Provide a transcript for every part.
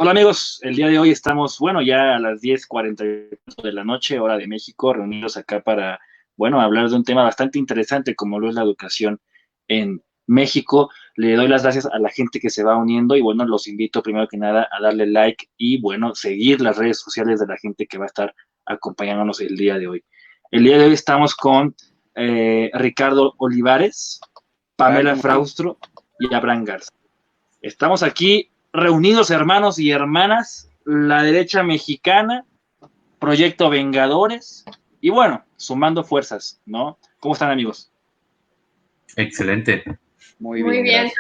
Hola amigos, el día de hoy estamos, bueno, ya a las 10:40 de la noche, hora de México, reunidos acá para, bueno, hablar de un tema bastante interesante como lo es la educación en México. Le doy las gracias a la gente que se va uniendo y bueno, los invito primero que nada a darle like y bueno, seguir las redes sociales de la gente que va a estar acompañándonos el día de hoy. El día de hoy estamos con Ricardo Olivares, Tal, Pamela ¿cómo están? Fraustro y Abraham Garza. Estamos aquí reunidos, hermanos y hermanas, la derecha mexicana, Proyecto Vengadores, y bueno, sumando fuerzas, ¿no? ¿Cómo están, amigos? Excelente. Muy Muy bien, bien.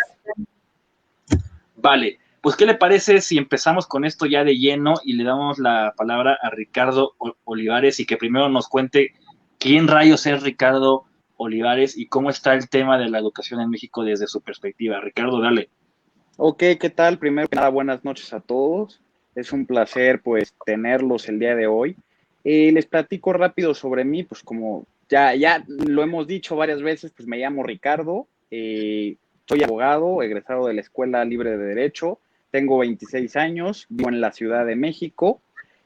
gracias. Vale, pues ¿qué le parece si empezamos con esto ya de lleno y le damos la palabra a Ricardo Olivares y que primero nos cuente quién rayos es Ricardo Olivares y cómo está el tema de la educación en México desde su perspectiva? Ricardo, dale. Ok, ¿qué tal? Primero que nada, buenas noches a todos. Es un placer, pues, tenerlos el día de hoy. Les platico rápido sobre mí, pues, como ya lo hemos dicho varias veces, pues, me llamo Ricardo, soy abogado, egresado de la Escuela Libre de Derecho, tengo 26 años, vivo en la Ciudad de México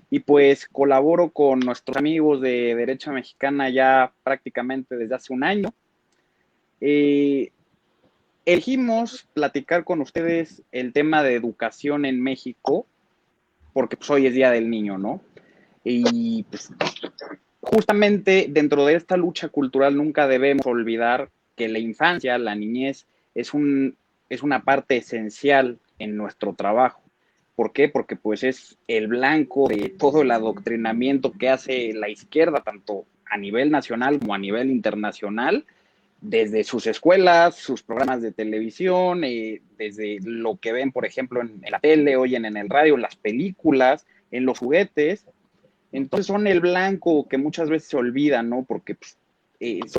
y, pues, colaboro con nuestros amigos de Derecha Mexicana ya prácticamente desde hace un año. Eh, Elegimos platicar con ustedes el tema de educación en México, porque pues, hoy es Día del Niño, ¿no? Y pues, justamente dentro de esta lucha cultural nunca debemos olvidar que la infancia, la niñez, es, es una parte esencial en nuestro trabajo. ¿Por qué? Porque pues es el blanco de todo el adoctrinamiento que hace la izquierda, tanto a nivel nacional como a nivel internacional, desde sus escuelas, sus programas de televisión, desde lo que ven, por ejemplo, en la tele, oyen en el radio, en las películas, en los juguetes. Entonces son el blanco que muchas veces se olvida, ¿no? Porque pues,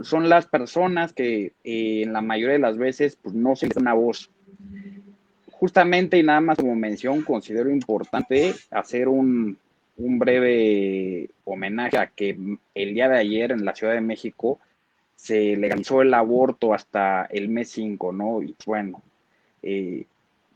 son las personas que en la mayoría de las veces pues, no se les da una voz. Justamente y nada más como mención, considero importante hacer un breve homenaje a que el día de ayer en la Ciudad de México se legalizó el aborto hasta el mes 5, ¿no? Y bueno, eh,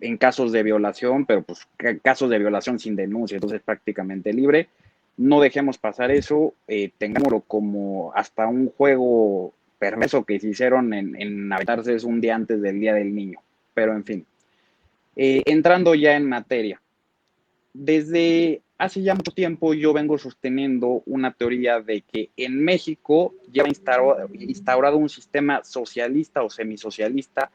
en casos de violación, pero pues casos de violación sin denuncia, entonces prácticamente libre. No dejemos pasar eso, tengámoslo como hasta un juego perverso que se hicieron en aventarse un día antes del Día del Niño. Pero en fin, entrando ya en materia, desde hace ya mucho tiempo yo vengo sosteniendo una teoría de que en México ya instaurado un sistema socialista o semisocialista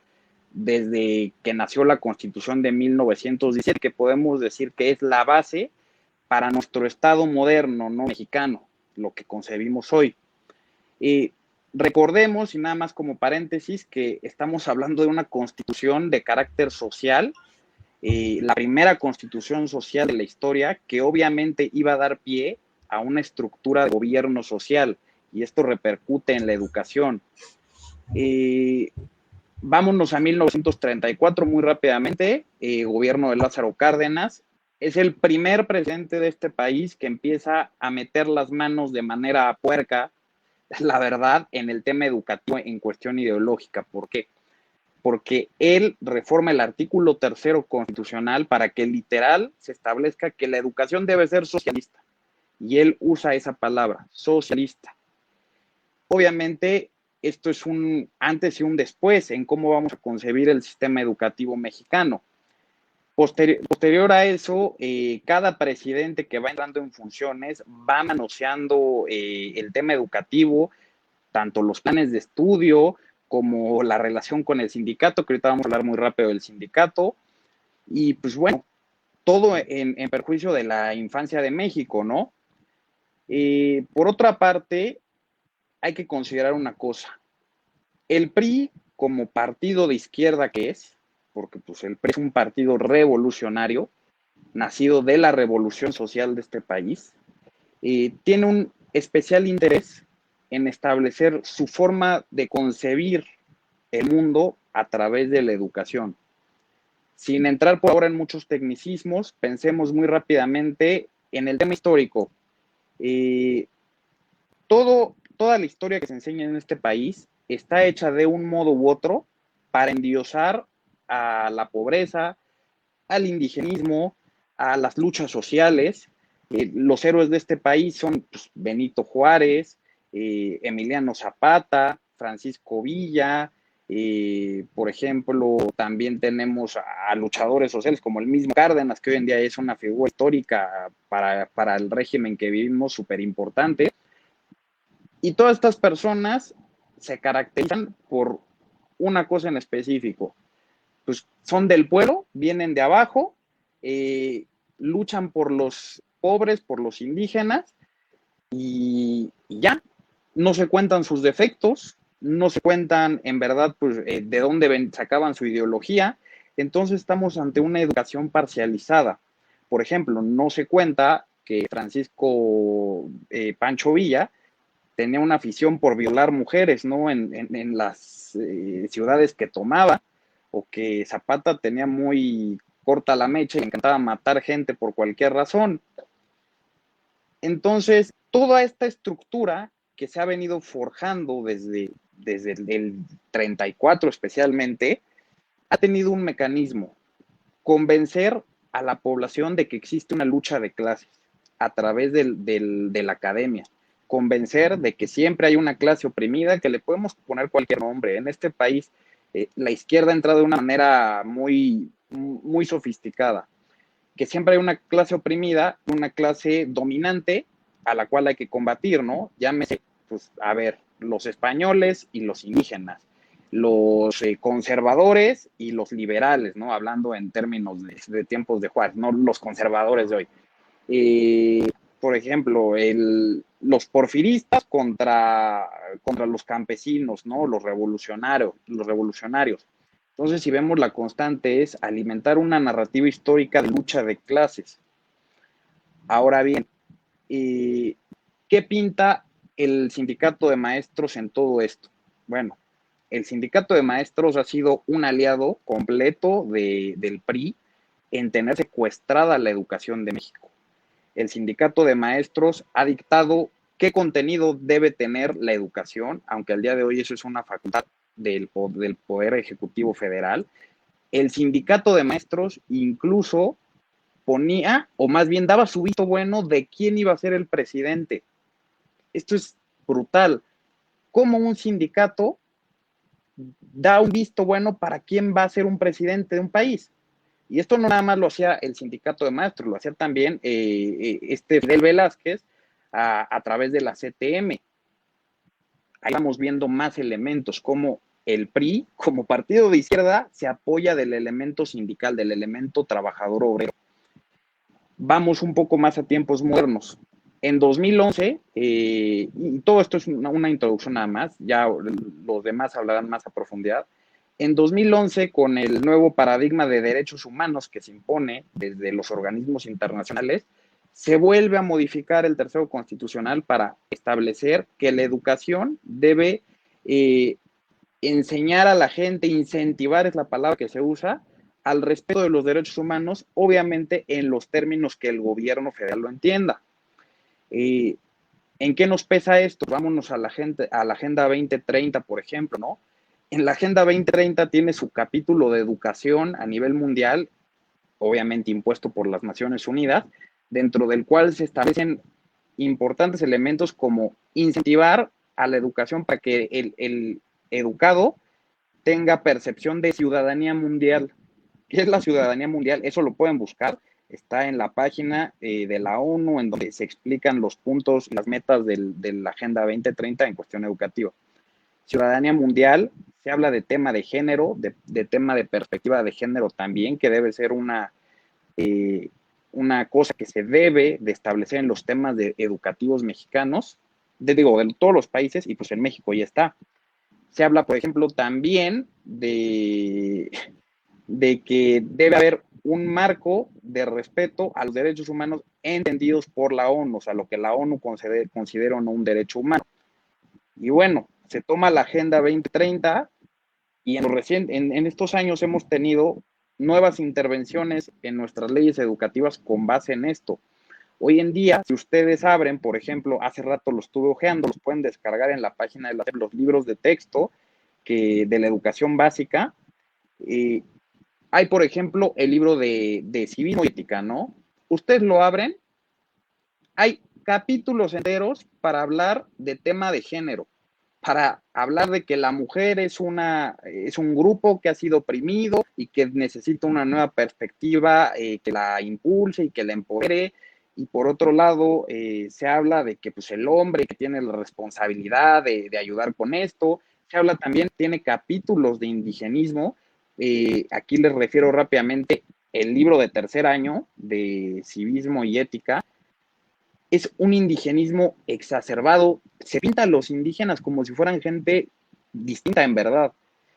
desde que nació la Constitución de 1917, que podemos decir que es la base para nuestro Estado moderno, no mexicano, lo que concebimos hoy. Y recordemos, y nada más como paréntesis, que estamos hablando de una constitución de carácter social, la primera constitución social de la historia, que obviamente iba a dar pie a una estructura de gobierno social, y esto repercute en la educación. Vámonos a 1934 muy rápidamente, gobierno de Lázaro Cárdenas, es el primer presidente de este país que empieza a meter las manos de manera puerca, la verdad, en el tema educativo en cuestión ideológica. ¿Por qué? Porque él reforma el artículo 3º constitucional para que literal se establezca que la educación debe ser socialista. Y él usa esa palabra, socialista. Obviamente, esto es un antes y un después en cómo vamos a concebir el sistema educativo mexicano. Posterior a eso, cada presidente que va entrando en funciones va manoseando el tema educativo, tanto los planes de estudio como la relación con el sindicato, que ahorita vamos a hablar muy rápido del sindicato, y pues bueno, todo en perjuicio de la infancia de México, ¿no? Por otra parte, hay que considerar una cosa. El PRI, como partido de izquierda que es, porque pues el PRI es un partido revolucionario, nacido de la revolución social de este país, tiene un especial interés en establecer su forma de concebir el mundo a través de la educación. Sin entrar por ahora en muchos tecnicismos, pensemos muy rápidamente en el tema histórico. Eh, toda la historia que se enseña en este país está hecha de un modo u otro para endiosar a la pobreza, al indigenismo, a las luchas sociales. Los héroes de este país son pues, Benito Juárez, Emiliano Zapata, Francisco Villa, por ejemplo, también tenemos a luchadores sociales como el mismo Cárdenas, que hoy en día es una figura histórica para el régimen que vivimos, súper importante. Y todas estas personas se caracterizan por una cosa en específico. Pues son del pueblo, vienen de abajo, luchan por los pobres, por los indígenas, y ya, no se cuentan sus defectos, no se cuentan en verdad pues, de dónde sacaban su ideología. Entonces estamos ante una educación parcializada. Por ejemplo, no se cuenta que Francisco Pancho Villa tenía una afición por violar mujeres, ¿no? En las ciudades que tomaba, o que Zapata tenía muy corta la mecha y le encantaba matar gente por cualquier razón. Entonces, toda esta estructura que se ha venido forjando desde el 34 especialmente, ha tenido un mecanismo: convencer a la población de que existe una lucha de clases a través de la academia, convencer de que siempre hay una clase oprimida, que le podemos poner cualquier nombre. En este país, la izquierda ha entrado de una manera muy sofisticada, que siempre hay una clase oprimida, una clase dominante a la cual hay que combatir, ¿no? Llámese, pues, a ver, los españoles y los indígenas, los conservadores y los liberales, ¿no? Hablando en términos de tiempos de Juárez, no los conservadores de hoy. Por ejemplo, los porfiristas contra los campesinos, ¿no? Los revolucionarios. Entonces, si vemos, la constante es alimentar una narrativa histórica de lucha de clases. Ahora bien, ¿qué pinta el sindicato de maestros en todo esto? Bueno, el sindicato de maestros ha sido un aliado completo del PRI en tener secuestrada la educación de México. El sindicato de maestros ha dictado qué contenido debe tener la educación, aunque al día de hoy eso es una facultad del Poder Ejecutivo Federal. El sindicato de maestros incluso ponía, o más bien daba su visto bueno de quién iba a ser el presidente. Esto es brutal. ¿Cómo un sindicato da un visto bueno para quién va a ser un presidente de un país? Y esto no nada más lo hacía el sindicato de maestros, lo hacía también Fidel Velázquez a través de la CTM. Ahí vamos viendo más elementos, como el PRI, como partido de izquierda, se apoya del elemento sindical, del elemento trabajador obrero. Vamos un poco más a tiempos modernos. En 2011, y todo esto es una introducción nada más, ya los demás hablarán más a profundidad. En 2011, con el nuevo paradigma de derechos humanos que se impone desde los organismos internacionales, se vuelve a modificar el tercero constitucional para establecer que la educación debe enseñar a la gente, incentivar es la palabra que se usa, al respeto de los derechos humanos, obviamente en los términos que el gobierno federal lo entienda. ¿En qué nos pesa esto? Vámonos a la Agenda 2030, por ejemplo, ¿no? En la Agenda 2030 tiene su capítulo de educación a nivel mundial, obviamente impuesto por las Naciones Unidas, dentro del cual se establecen importantes elementos como incentivar a la educación para que el educado tenga percepción de ciudadanía mundial. ¿Qué es la ciudadanía mundial? Eso lo pueden buscar. Está en la página de la ONU, en donde se explican los puntos y las metas de la Agenda 2030 en cuestión educativa. Ciudadanía mundial, se habla de tema de género, de tema de perspectiva de género también, que debe ser una cosa que se debe de establecer en los temas educativos mexicanos, de todos los países, y pues en México ya está. Se habla, por ejemplo, también de que debe haber un marco de respeto a los derechos humanos entendidos por la ONU, o sea, lo que la ONU considera un derecho humano. Y bueno, se toma la Agenda 2030 y en estos años hemos tenido nuevas intervenciones en nuestras leyes educativas con base en esto. Hoy en día, si ustedes abren, por ejemplo, hace rato lo estuve hojeando, los pueden descargar en la página de los libros de texto de la educación básica. Hay, por ejemplo, el libro de civismo y ética, ¿no? ustedes lo abren, hay capítulos enteros para hablar de tema de género, para hablar de que la mujer es un grupo que ha sido oprimido y que necesita una nueva perspectiva que la impulse y que la empodere. Y por otro lado, se habla de que pues, el hombre que tiene la responsabilidad de ayudar con esto. Se habla también, tiene capítulos de indigenismo. Aquí les refiero rápidamente el libro de tercer año de civismo y ética. Es un indigenismo exacerbado. Se pinta a los indígenas como si fueran gente distinta en verdad.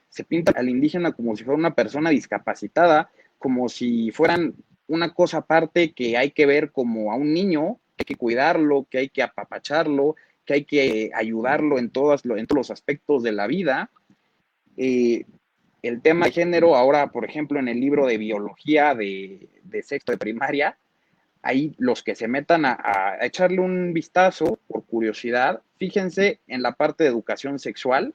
Se pinta al indígena como si fuera una persona discapacitada, como si fueran una cosa aparte que hay que ver como a un niño, que hay que cuidarlo, que hay que apapacharlo, que hay que ayudarlo en todos los aspectos de la vida. El tema de género, ahora, por ejemplo, en el libro de biología de sexto de primaria, ahí los que se metan a echarle un vistazo por curiosidad, fíjense en la parte de educación sexual.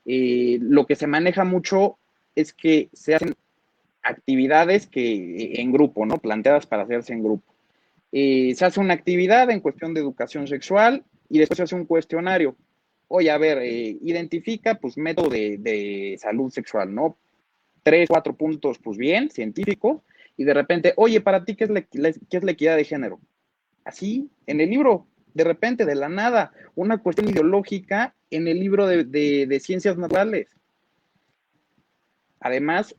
Lo que se maneja mucho es que se hacen actividades que en grupo, ¿no? Planteadas para hacerse en grupo. Se hace una actividad en cuestión de educación sexual y después se hace un cuestionario. Oye, a ver, identifica pues método de salud sexual, ¿no? 3, 4 puntos, pues bien, científicos, y de repente, oye, para ti, ¿qué es la equidad de género? Así, en el libro, de repente, de la nada, una cuestión ideológica en el libro de ciencias naturales. Además,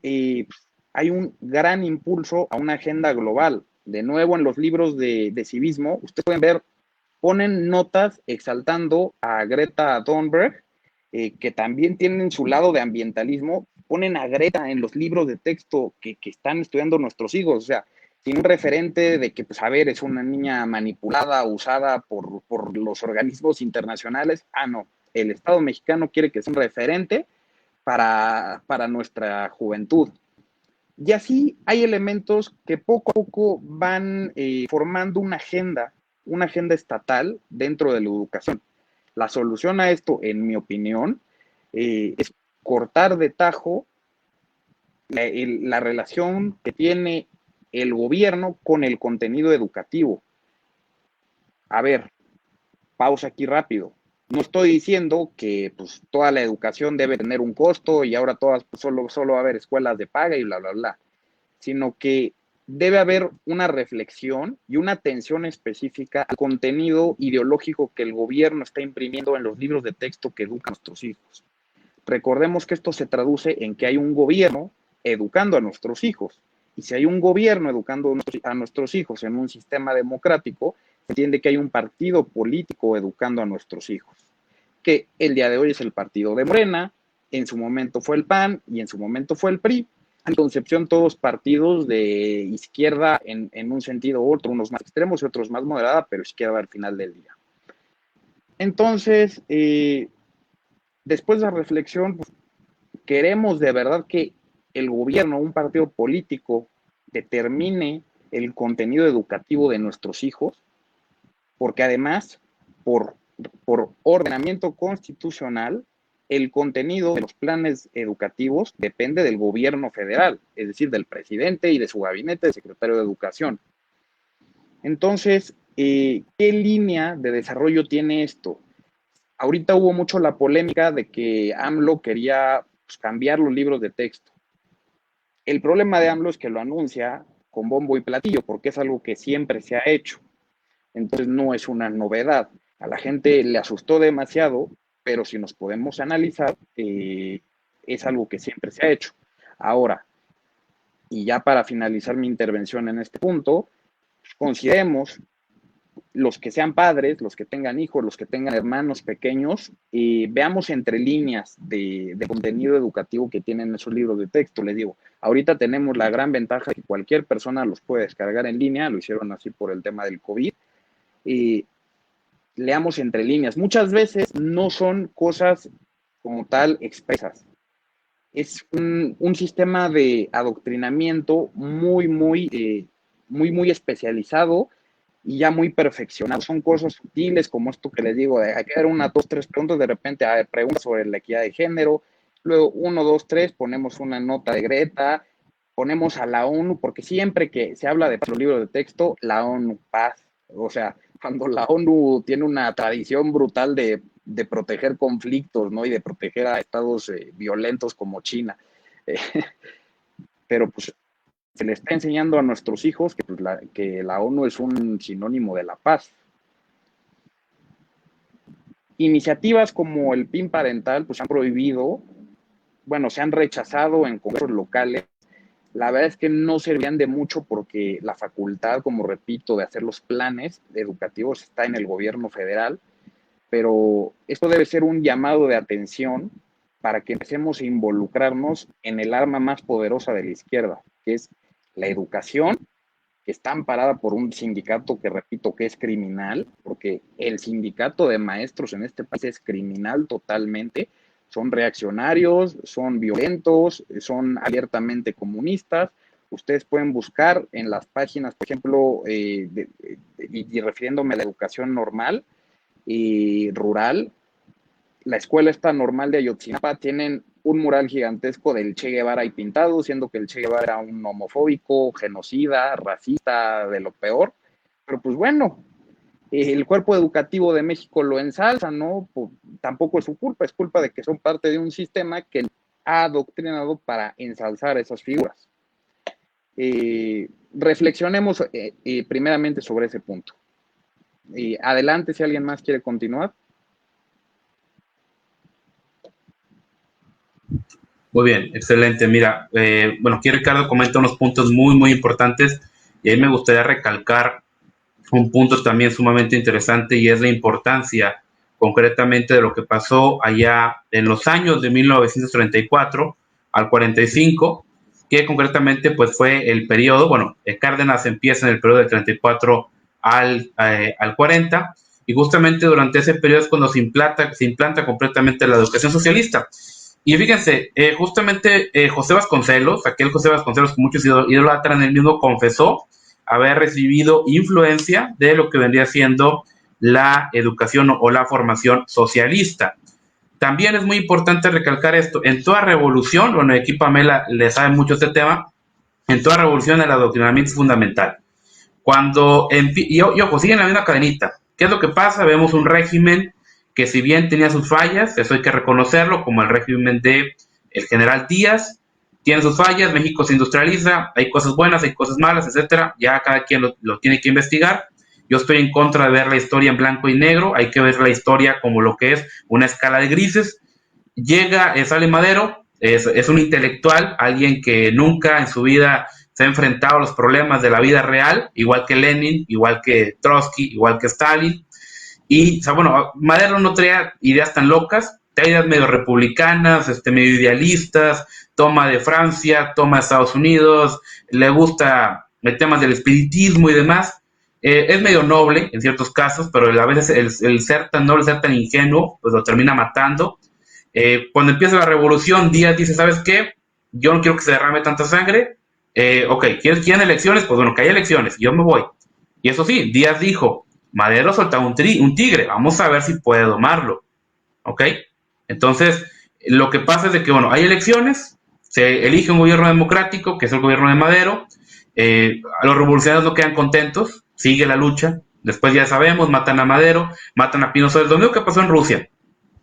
hay un gran impulso a una agenda global. De nuevo, en los libros de civismo, ustedes pueden ver, ponen notas exaltando a Greta Thunberg, que también tienen su lado de ambientalismo, ponen a Greta en los libros de texto que están estudiando nuestros hijos, o sea, sin un referente de que, pues, a ver, es una niña manipulada, usada por los organismos internacionales. Ah, no, el Estado mexicano quiere que sea un referente para nuestra juventud. Y así hay elementos que poco a poco van formando una agenda estatal dentro de la educación. La solución a esto, en mi opinión, es cortar de tajo la relación que tiene el gobierno con el contenido educativo. A ver, pausa aquí rápido. No estoy diciendo que pues, toda la educación debe tener un costo y ahora todas pues, solo va a haber escuelas de paga y bla, bla, bla, sino que debe haber una reflexión y una atención específica al contenido ideológico que el gobierno está imprimiendo en los libros de texto que educan a nuestros hijos. Recordemos que esto se traduce en que hay un gobierno educando a nuestros hijos. Y si hay un gobierno educando a nuestros hijos en un sistema democrático, se entiende que hay un partido político educando a nuestros hijos, que el día de hoy es el partido de Morena, en su momento fue el PAN y en su momento fue el PRI. En concepción, todos partidos de izquierda en un sentido u otro, unos más extremos y otros más moderada, pero izquierda al final del día. Entonces, después de la reflexión, pues, queremos de verdad que el gobierno, un partido político, determine el contenido educativo de nuestros hijos, porque además, por, por ordenamiento constitucional, el contenido de los planes educativos depende del gobierno federal, es decir, del presidente y de su gabinete de secretario de Educación. Entonces, ¿qué línea de desarrollo tiene esto? Ahorita hubo mucho la polémica de que AMLO quería pues, cambiar los libros de texto. El problema de AMLO es que lo anuncia con bombo y platillo, porque es algo que siempre se ha hecho. Entonces no es una novedad. A la gente le asustó demasiado, pero si nos podemos analizar, es algo que siempre se ha hecho. Ahora, y ya para finalizar mi intervención en este punto, consideremos los que sean padres, los que tengan hijos, los que tengan hermanos pequeños, veamos entre líneas de contenido educativo que tienen esos libros de texto. Les digo, ahorita tenemos la gran ventaja de que cualquier persona los puede descargar en línea, lo hicieron así por el tema del COVID. Leamos entre líneas. Muchas veces no son cosas como tal expresas. Es un sistema de adoctrinamiento muy especializado y ya muy perfeccionado. Son cosas sutiles como esto que les digo, hay que dar una, dos, tres preguntas, de repente a ver, preguntas sobre la equidad de género, luego 1, 2, 3, ponemos una nota de Greta, ponemos a la ONU, porque siempre que se habla de paz en los libros de texto, la ONU, paz. O sea, cuando la ONU tiene una tradición brutal de proteger conflictos, ¿no? Y de proteger a estados violentos como China. Pero pues se le está enseñando a nuestros hijos que, pues, que la ONU es un sinónimo de la paz. Iniciativas como el PIN parental pues se han prohibido, bueno, se han rechazado en congresos locales. La verdad es que no servían de mucho porque la facultad, como repito, de hacer los planes educativos está en el gobierno federal, pero esto debe ser un llamado de atención para que empecemos a involucrarnos en el arma más poderosa de la izquierda, que es la educación, que está amparada por un sindicato que repito que es criminal, porque el sindicato de maestros en este país es criminal totalmente, son reaccionarios, son violentos, son abiertamente comunistas. Ustedes pueden buscar en las páginas, por ejemplo, y refiriéndome a la educación normal y rural, la escuela esta normal de Ayotzinapa tienen un mural gigantesco del Che Guevara ahí pintado, siendo que el Che Guevara era un homofóbico, genocida, racista, de lo peor. Pero pues bueno, el cuerpo educativo de México lo ensalza, ¿no? Pues, tampoco es su culpa, es culpa de que son parte de un sistema que ha adoctrinado para ensalzar esas figuras. Reflexionemos primeramente sobre ese punto. Adelante, si alguien más quiere continuar. Muy bien, excelente. Mira, bueno, aquí Ricardo comenta unos puntos muy, muy importantes y ahí me gustaría recalcar un punto también sumamente interesante y es la importancia concretamente de lo que pasó allá en los años de 1934 al 45, que concretamente pues fue el periodo, bueno, Cárdenas empieza en el periodo del 34 al 40 y justamente durante ese periodo es cuando se implanta completamente la educación socialista. Y fíjense, justamente José Vasconcelos, aquel José Vasconcelos que muchos idolatran, él mismo confesó haber recibido influencia de lo que vendría siendo la educación o la formación socialista. También es muy importante recalcar esto, en toda revolución, bueno, aquí Pamela le sabe mucho este tema, en toda revolución el adoctrinamiento es fundamental. Cuando, y ojo, siguen la misma cadenita. ¿Qué es lo que pasa? Vemos un régimen que si bien tenía sus fallas, eso hay que reconocerlo, como el régimen de el general Díaz, tiene sus fallas, México se industrializa, hay cosas buenas, hay cosas malas, etcétera, ya cada quien lo tiene que investigar. Yo estoy en contra de ver la historia en blanco y negro, hay que ver la historia como lo que es una escala de grises. Sale Madero, es un intelectual, alguien que nunca en su vida se ha enfrentado a los problemas de la vida real, igual que Lenin, igual que Trotsky, igual que Stalin. Y, o sea, bueno, Madero no traía ideas tan locas, traía ideas medio republicanas, medio idealistas, toma de Francia, toma de Estados Unidos, le gusta el tema del espiritismo y demás. Es medio noble en ciertos casos, pero a veces el ser tan noble, ser tan ingenuo, pues lo termina matando. Cuando empieza la revolución, Díaz dice, ¿sabes qué? Yo no quiero que se derrame tanta sangre. Ok, ¿quieren elecciones? Pues bueno, que hay elecciones, yo me voy. Y eso sí, Díaz dijo, Madero soltaba un tigre, vamos a ver si puede domarlo, ¿ok? Entonces, lo que pasa es de que, bueno, hay elecciones, se elige un gobierno democrático, que es el gobierno de Madero, los revolucionarios no quedan contentos, sigue la lucha, después ya sabemos, matan a Madero, matan a Pino Suárez, lo mismo que pasó en Rusia.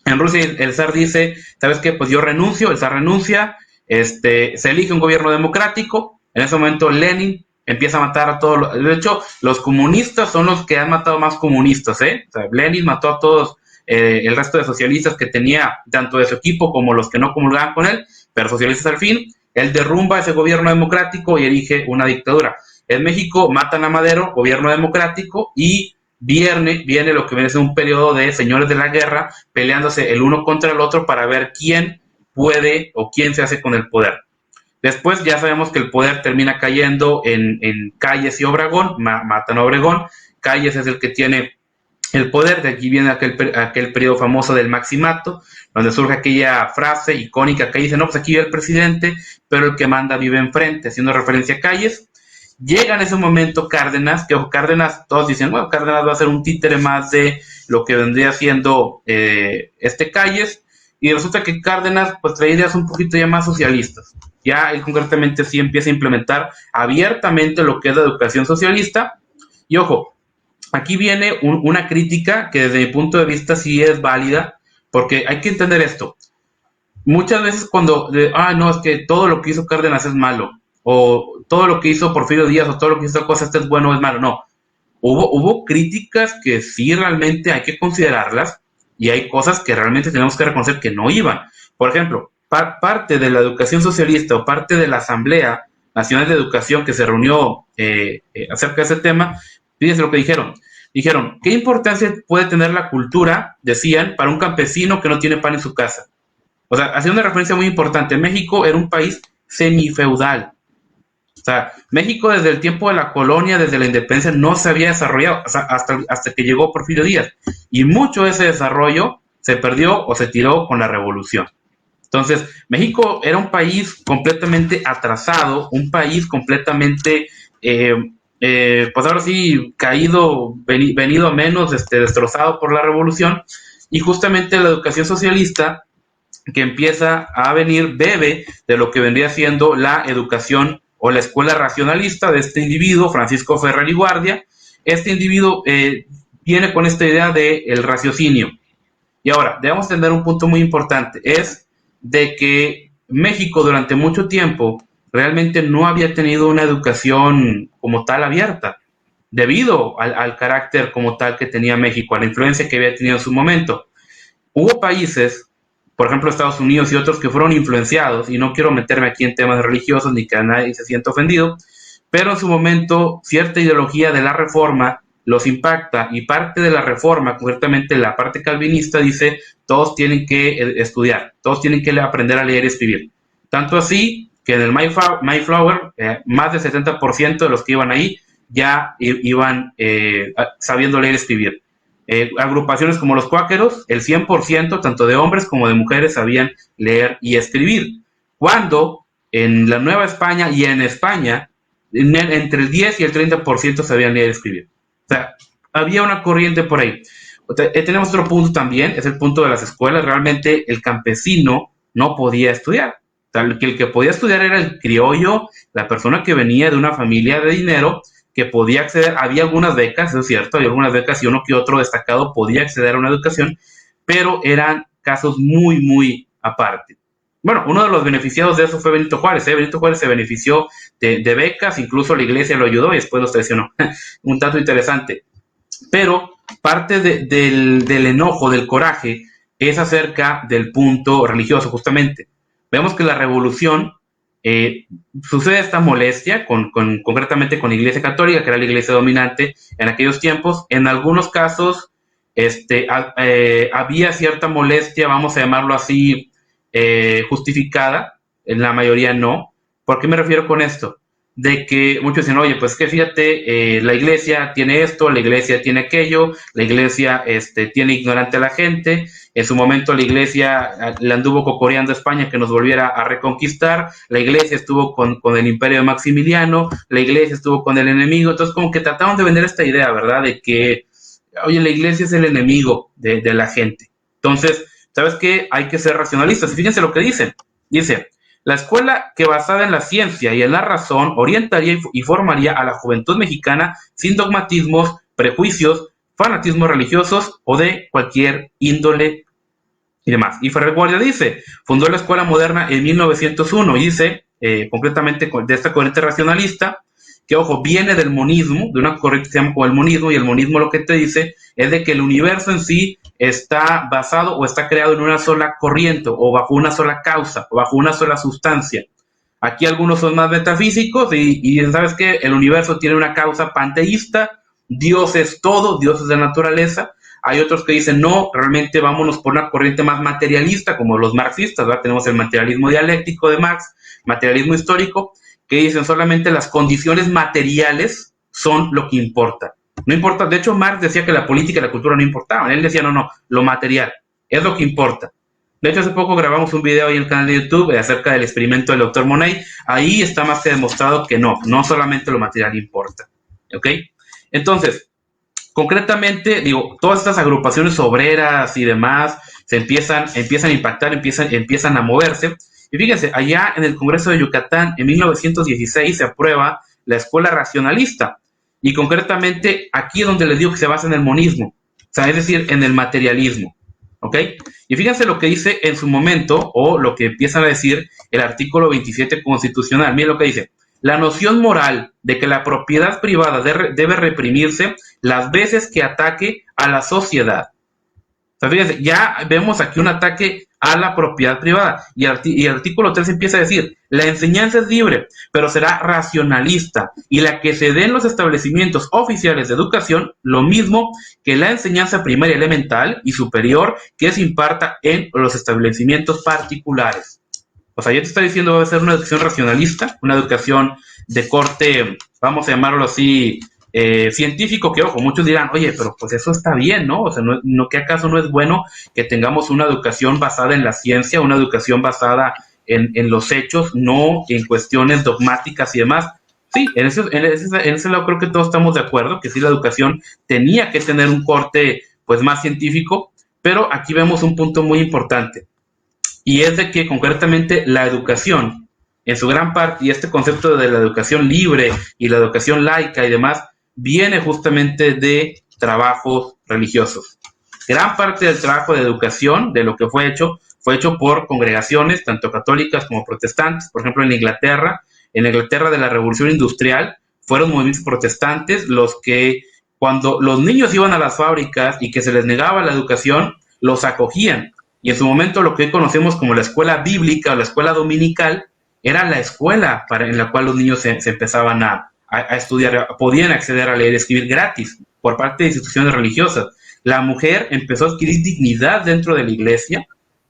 En Rusia el zar dice, ¿sabes qué? Pues yo renuncio, el zar renuncia, se elige un gobierno democrático, en ese momento Lenin empieza a matar a todos. De hecho, los comunistas son los que han matado más comunistas, ¿eh? O sea, Lenin mató a todos el resto de socialistas que tenía, tanto de su equipo como los que no comulgaban con él, pero socialistas al fin. Él derrumba ese gobierno democrático y erige una dictadura. En México matan a Madero, gobierno democrático, y viene lo que viene a ser un periodo de señores de la guerra peleándose el uno contra el otro para ver quién puede o quién se hace con el poder. Después ya sabemos que el poder termina cayendo en Calles y Obregón, matan a Obregón, Calles es el que tiene el poder, de aquí viene aquel periodo famoso del maximato, donde surge aquella frase icónica que dice, no, pues aquí vive el presidente, pero el que manda vive enfrente, haciendo referencia a Calles. Llega en ese momento Cárdenas, que Cárdenas, todos dicen, bueno, Cárdenas va a ser un títere más de lo que vendría siendo Calles, y resulta que Cárdenas pues trae ideas un poquito ya más socialistas. Ya él concretamente sí empieza a implementar abiertamente lo que es la educación socialista. Y ojo, aquí viene una crítica que desde mi punto de vista sí es válida, porque hay que entender esto. Muchas veces cuando, no, es que todo lo que hizo Cárdenas es malo, o todo lo que hizo Porfirio Díaz, o todo lo que hizo cosa es bueno o es malo, no. Hubo críticas que sí realmente hay que considerarlas, y hay cosas que realmente tenemos que reconocer que no iban. Por ejemplo, parte de la educación socialista o parte de la Asamblea Nacional de Educación que se reunió acerca de ese tema, fíjense lo que dijeron. Dijeron, ¿qué importancia puede tener la cultura, decían, para un campesino que no tiene pan en su casa? O sea, hacía una referencia muy importante. México era un país semifeudal. O sea, México desde el tiempo de la colonia, desde la independencia, no se había desarrollado, o sea, hasta que llegó Porfirio Díaz. Y mucho de ese desarrollo se perdió o se tiró con la revolución. Entonces, México era un país completamente atrasado, un país completamente, pues ahora sí, caído, venido a menos, destrozado por la revolución. Y justamente la educación socialista que empieza a venir bebe de lo que vendría siendo la educación o la escuela racionalista de este individuo, Francisco Ferrer y Guardia. Este individuo viene con esta idea del raciocinio. Y ahora, debemos tener un punto muy importante, es de que México durante mucho tiempo realmente no había tenido una educación como tal abierta, debido al carácter como tal que tenía México, a la influencia que había tenido en su momento. Hubo países, por ejemplo Estados Unidos y otros, que fueron influenciados, y no quiero meterme aquí en temas religiosos ni que nadie se sienta ofendido, pero en su momento cierta ideología de la reforma los impacta, y parte de la reforma, concretamente la parte calvinista, dice todos tienen que estudiar, todos tienen que aprender a leer y escribir. Tanto así que en el Mayflower más del 70% de los que iban ahí ya iban sabiendo leer y escribir. Agrupaciones como los cuáqueros, el 100%, tanto de hombres como de mujeres, sabían leer y escribir. Cuando en la Nueva España y en España, entre el 10 y el 30% sabían leer y escribir. O sea, había una corriente por ahí. Tenemos otro punto también, es el punto de las escuelas. Realmente el campesino no podía estudiar. O sea, el que podía estudiar era el criollo, la persona que venía de una familia de dinero, que podía acceder. Había algunas becas, eso es cierto, había algunas becas y uno que otro destacado podía acceder a una educación, pero eran casos muy, muy aparte. Bueno, uno de los beneficiados de eso fue Benito Juárez. Benito Juárez se benefició de becas, incluso la iglesia lo ayudó y después lo traicionó. Un tanto interesante. Pero parte del enojo, del coraje, es acerca del punto religioso, justamente. Vemos que la revolución sucede esta molestia, concretamente con la Iglesia Católica, que era la iglesia dominante en aquellos tiempos. En algunos casos había cierta molestia, vamos a llamarlo así, justificada, en la mayoría no. ¿Por qué me refiero con esto? De que muchos dicen, oye, pues que fíjate, la iglesia tiene esto, la iglesia tiene aquello, la iglesia tiene ignorante a la gente, en su momento la iglesia le anduvo cocoreando a España que nos volviera a reconquistar, la iglesia estuvo con el imperio de Maximiliano, la iglesia estuvo con el enemigo. Entonces como que trataban de vender esta idea, ¿verdad? De que, oye, la iglesia es el enemigo de la gente. Entonces, ¿sabes qué? Hay que ser racionalistas. Y fíjense lo que dicen. Dice, la escuela que basada en la ciencia y en la razón orientaría y formaría a la juventud mexicana sin dogmatismos, prejuicios, fanatismos religiosos o de cualquier índole y demás. Y Ferrer Guardia dice, fundó la escuela moderna en 1901 y dice, concretamente de esta corriente racionalista, que ojo, viene del monismo, de una corriente que se llama como el monismo, y el monismo lo que te dice es de que el universo en sí está basado o está creado en una sola corriente o bajo una sola causa o bajo una sola sustancia. Aquí algunos son más metafísicos y ¿sabes qué? El universo tiene una causa panteísta, Dios es todo, Dios es la naturaleza. Hay otros que dicen, no, realmente vámonos por una corriente más materialista, como los marxistas, ¿verdad? Tenemos el materialismo dialéctico de Marx, materialismo histórico, que dicen solamente las condiciones materiales son lo que importa. No importa, de hecho Marx decía que la política y la cultura no importaban, él decía no, lo material es lo que importa. De hecho hace poco grabamos un video ahí en el canal de YouTube acerca del experimento del Dr. Monet, ahí está más que demostrado que no solamente lo material importa, ¿ok? Entonces, concretamente, digo, todas estas agrupaciones obreras y demás se empiezan a impactar, empiezan a moverse, Y fíjense, allá en el Congreso de Yucatán, en 1916, se aprueba la escuela racionalista. Y concretamente, aquí es donde les digo que se basa en el monismo, o sea, es decir, en el materialismo. ¿Ok? Y fíjense lo que dice en su momento, o lo que empiezan a decir el artículo 27 constitucional. Miren lo que dice. La noción moral de que la propiedad privada debe reprimirse las veces que ataque a la sociedad. O sea, fíjense, ya vemos aquí un ataque a la propiedad privada. Y el artículo 3 empieza a decir, la enseñanza es libre, pero será racionalista, y la que se dé en los establecimientos oficiales de educación, lo mismo que la enseñanza primaria elemental y superior que se imparta en los establecimientos particulares. O sea, ya te está diciendo va a ser una educación racionalista, una educación de corte, vamos a llamarlo así, científico, que ojo, muchos dirán, oye, pero pues eso está bien, ¿no? O sea, no, ¿qué acaso no es bueno que tengamos una educación basada en la ciencia, una educación basada en los hechos, no en cuestiones dogmáticas y demás? Sí, en ese lado creo que todos estamos de acuerdo, que sí, la educación tenía que tener un corte pues más científico, pero aquí vemos un punto muy importante, y es de que concretamente la educación, en su gran parte, y este concepto de la educación libre y la educación laica y demás, viene justamente de trabajos religiosos. Gran parte del trabajo de educación, de lo que fue hecho por congregaciones, tanto católicas como protestantes. Por ejemplo, en Inglaterra de la Revolución Industrial, fueron movimientos protestantes los que, cuando los niños iban a las fábricas y que se les negaba la educación, los acogían. Y en su momento lo que hoy conocemos como la escuela bíblica o la escuela dominical, era la escuela en la cual los niños se empezaban a estudiar, podían acceder a leer y escribir gratis por parte de instituciones religiosas. La mujer empezó a adquirir dignidad dentro de la iglesia.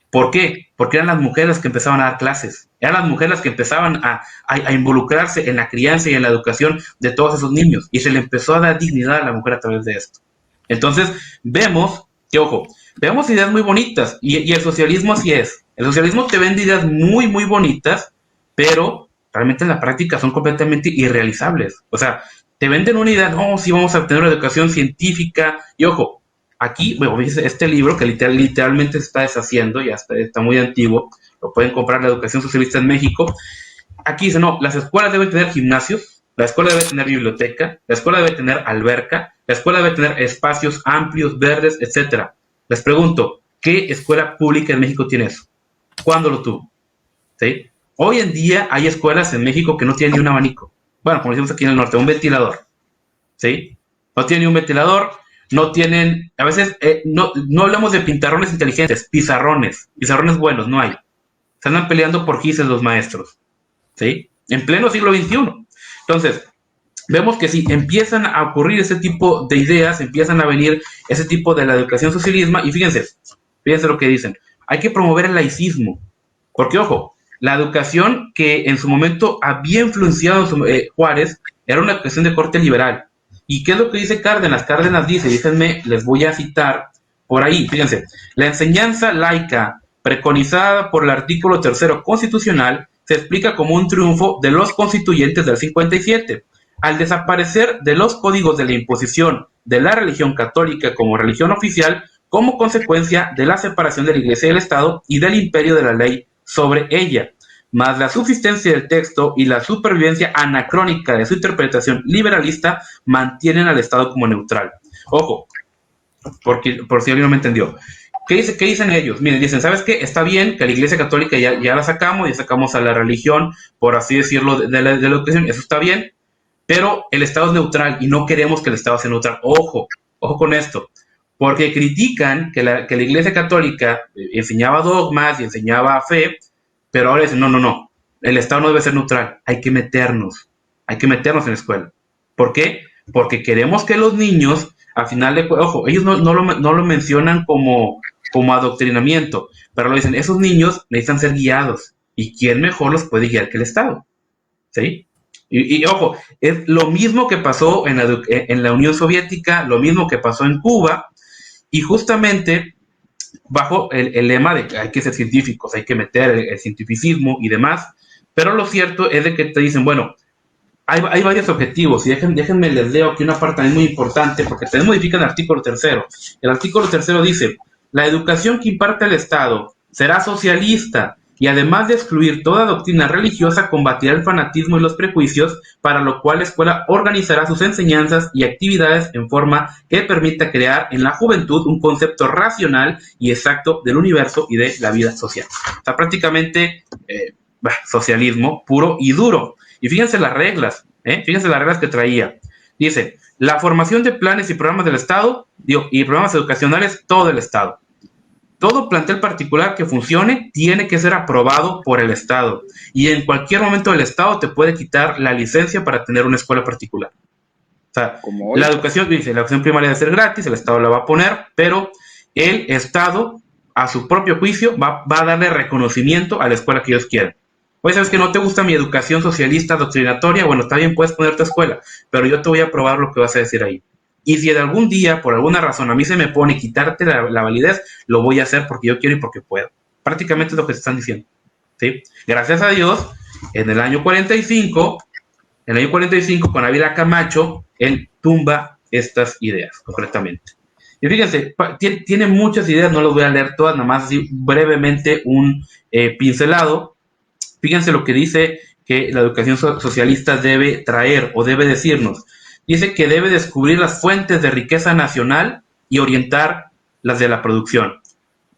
¿Por qué? Porque eran las mujeres las que empezaban a dar clases, eran las mujeres las que empezaban a involucrarse en la crianza y en la educación de todos esos niños, y se le empezó a dar dignidad a la mujer a través de esto. Entonces vemos que, ojo, vemos ideas muy bonitas, y el socialismo así es. El socialismo te vende ideas muy, muy bonitas, pero realmente en la práctica son completamente irrealizables. O sea, te venden una idea, no, sí vamos a tener una educación científica, y ojo, aquí, bueno, este libro que literalmente se está deshaciendo, ya está muy antiguo, lo pueden comprar, La Educación Socialista en México. Aquí dice, no, las escuelas deben tener gimnasios, la escuela debe tener biblioteca, la escuela debe tener alberca, la escuela debe tener espacios amplios, verdes, etcétera. Les pregunto, ¿qué escuela pública en México tiene eso? ¿Cuándo lo tuvo? ¿Sí? Hoy en día hay escuelas en México que no tienen ni un abanico. Bueno, como decimos aquí en el norte, un ventilador. ¿Sí? No tienen ni un ventilador, no tienen, a veces, no hablamos de pintarrones inteligentes, pizarrones buenos, no hay. Se andan peleando por gises los maestros. ¿Sí? En pleno siglo XXI. Entonces, vemos que si empiezan a ocurrir ese tipo de ideas, empiezan a venir ese tipo de la educación socialismo, y fíjense lo que dicen, hay que promover el laicismo, porque ojo, la educación que en su momento había influenciado Juárez era una educación de corte liberal. ¿Y qué es lo que dice Cárdenas? Cárdenas dice, les voy a citar por ahí, fíjense, la enseñanza laica preconizada por el artículo 3 constitucional se explica como un triunfo de los constituyentes del 57, al desaparecer de los códigos de la imposición de la religión católica como religión oficial, como consecuencia de la separación de la Iglesia y del Estado y del imperio de la ley sobre ella, más la subsistencia del texto y la supervivencia anacrónica de su interpretación liberalista mantienen al Estado como neutral. Ojo, por si alguien no me entendió. ¿Qué dicen ellos? Miren, dicen, ¿sabes qué? Está bien que a la Iglesia Católica ya la sacamos, ya sacamos a la religión, por así decirlo, de la educación, eso está bien, pero el Estado es neutral y no queremos que el Estado sea neutral. Ojo con esto, porque critican que la Iglesia Católica enseñaba dogmas y enseñaba fe, pero ahora dicen, no, el Estado no debe ser neutral, hay que meternos en la escuela. ¿Por qué? Porque queremos que los niños, al final de ojo, ellos no lo mencionan como adoctrinamiento, pero lo dicen, esos niños necesitan ser guiados, y ¿quién mejor los puede guiar que el Estado? ¿Sí? Y ojo, es lo mismo que pasó en la Unión Soviética, lo mismo que pasó en Cuba, y justamente bajo el lema de que hay que ser científicos, hay que meter el cientificismo y demás, pero lo cierto es de que te dicen, bueno, hay varios objetivos, y déjenme les leo aquí una parte también muy importante, porque también modifican el artículo 3. El artículo 3 dice, la educación que imparte el Estado será socialista y además de excluir toda doctrina religiosa, combatirá el fanatismo y los prejuicios, para lo cual la escuela organizará sus enseñanzas y actividades en forma que permita crear en la juventud un concepto racional y exacto del universo y de la vida social. O sea, prácticamente socialismo puro y duro. Y fíjense las reglas, fíjense las reglas que traía. Dice, la formación de planes y programas del Estado, y programas educacionales, todo el Estado. Todo plantel particular que funcione tiene que ser aprobado por el Estado, y en cualquier momento el Estado te puede quitar la licencia para tener una escuela particular. O sea, la educación, dice, la educación primaria debe ser gratis, el Estado la va a poner, pero el Estado, a su propio juicio, va a darle reconocimiento a la escuela que ellos quieran. Oye, ¿sabes que no te gusta mi educación socialista doctrinatoria? Bueno, está bien, puedes poner tu escuela, pero yo te voy a probar lo que vas a decir ahí. Y si de algún día, por alguna razón, a mí se me pone quitarte la validez, lo voy a hacer porque yo quiero y porque puedo. Prácticamente es lo que te están diciendo, ¿sí? Gracias a Dios, en el año 45, con Ávila Camacho, él tumba estas ideas, concretamente. Y fíjense, tiene muchas ideas, no las voy a leer todas, nada más así brevemente un pincelado. Fíjense lo que dice que la educación socialista debe traer o debe decirnos. Dice que debe descubrir las fuentes de riqueza nacional y orientar las de la producción.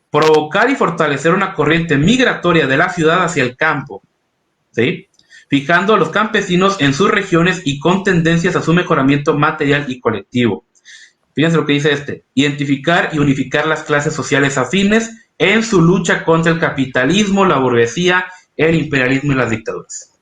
Provocar y fortalecer una corriente migratoria de la ciudad hacia el campo, ¿sí? Fijando a los campesinos en sus regiones y con tendencias a su mejoramiento material y colectivo. Fíjense lo que dice identificar y unificar las clases sociales afines en su lucha contra el capitalismo, la burguesía, el imperialismo y las dictaduras.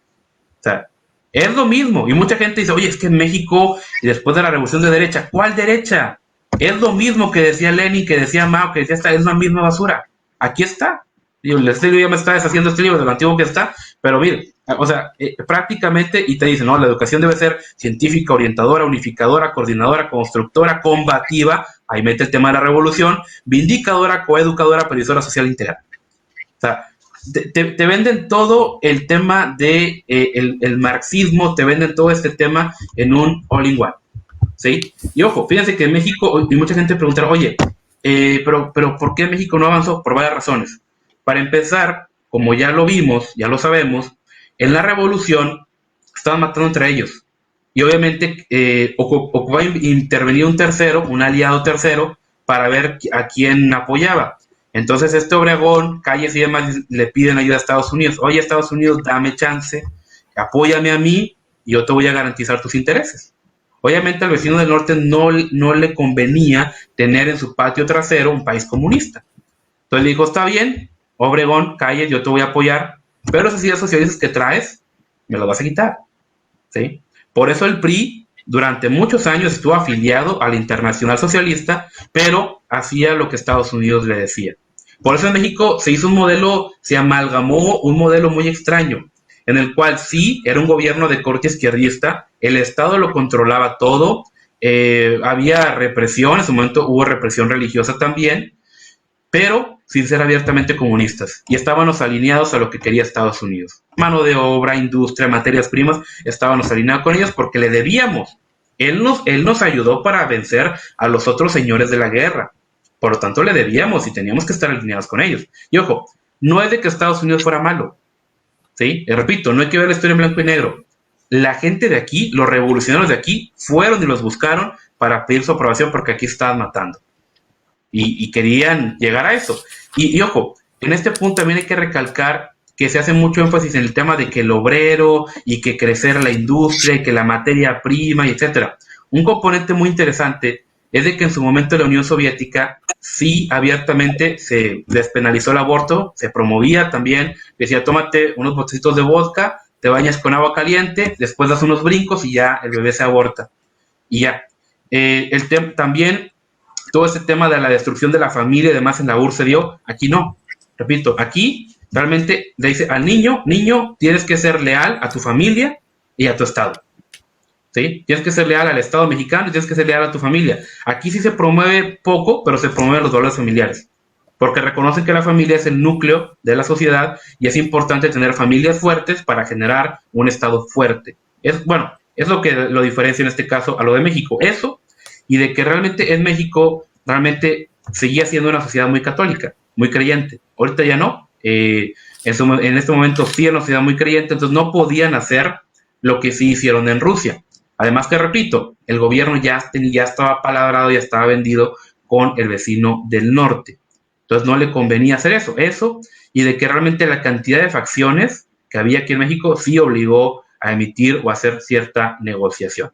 O sea, es lo mismo. Y mucha gente dice, oye, es que en México, y después de la revolución de derecha, ¿cuál derecha? Es lo mismo que decía Lenin, que decía Mao, que decía esta, es la misma basura. Aquí está. Y el estilo ya me está deshaciendo este libro de lo antiguo que está, pero mire, o sea, prácticamente, y te dicen, no, la educación debe ser científica, orientadora, unificadora, coordinadora, constructora, combativa, ahí mete el tema de la revolución, vindicadora, coeducadora, previsora social integral. O sea, te venden todo el tema de el marxismo, te venden todo este tema en un all-in-one, ¿sí? Y ojo, fíjense que en México, y mucha gente preguntará, oye, pero ¿por qué México no avanzó? Por varias razones. Para empezar, como ya lo vimos, ya lo sabemos, en la revolución estaban matando entre ellos. Y obviamente ocupaba intervenir un tercero, un aliado tercero, para ver a quién apoyaba. Entonces Obregón, Calles y demás le piden ayuda a Estados Unidos. Oye, Estados Unidos, dame chance, apóyame a mí y yo te voy a garantizar tus intereses. Obviamente al vecino del norte no le convenía tener en su patio trasero un país comunista. Entonces le dijo, está bien, Obregón, Calles, yo te voy a apoyar, pero esas ideas socialistas que traes, me las vas a quitar, ¿sí? Por eso el PRI durante muchos años estuvo afiliado a la Internacional Socialista, pero hacía lo que Estados Unidos le decía. Por eso en México se hizo un modelo, se amalgamó un modelo muy extraño, en el cual sí era un gobierno de corte izquierdista, el Estado lo controlaba todo, había represión, en su momento hubo represión religiosa también, pero sin ser abiertamente comunistas, y estábamos alineados a lo que quería Estados Unidos. Mano de obra, industria, materias primas, estábamos alineados con ellos porque le debíamos. Él nos ayudó para vencer a los otros señores de la guerra. Por lo tanto, le debíamos y teníamos que estar alineados con ellos. Y ojo, no es de que Estados Unidos fuera malo, ¿sí? Y repito, no hay que ver la historia en blanco y negro. La gente de aquí, los revolucionarios de aquí, fueron y los buscaron para pedir su aprobación porque aquí estaban matando. Y querían llegar a eso. Y ojo, en este punto también hay que recalcar que se hace mucho énfasis en el tema de que el obrero y que crecer la industria y que la materia prima, y etcétera. Un componente muy interesante es de que en su momento la Unión Soviética sí abiertamente se despenalizó el aborto, se promovía también, decía, tómate unos botecitos de vodka, te bañas con agua caliente, después das unos brincos y ya el bebé se aborta. Y ya. También todo ese tema de la destrucción de la familia y demás en la URSS se dio, aquí no. Repito, aquí realmente le dice al niño, tienes que ser leal a tu familia y a tu Estado. ¿Sí? Tienes que ser leal al Estado mexicano y tienes que ser leal a tu familia. Aquí sí se promueve poco, pero se promueven los valores familiares. Porque reconocen que la familia es el núcleo de la sociedad y es importante tener familias fuertes para generar un Estado fuerte. Es lo que lo diferencia en este caso a lo de México. Eso, y de que realmente en México realmente seguía siendo una sociedad muy católica, muy creyente. Ahorita ya no. En En este momento sí era una sociedad muy creyente, entonces no podían hacer lo que sí hicieron en Rusia. Además que, repito, el gobierno ya estaba palabrado, ya estaba vendido con el vecino del norte. Entonces no le convenía hacer eso, y de que realmente la cantidad de facciones que había aquí en México sí obligó a emitir o a hacer cierta negociación.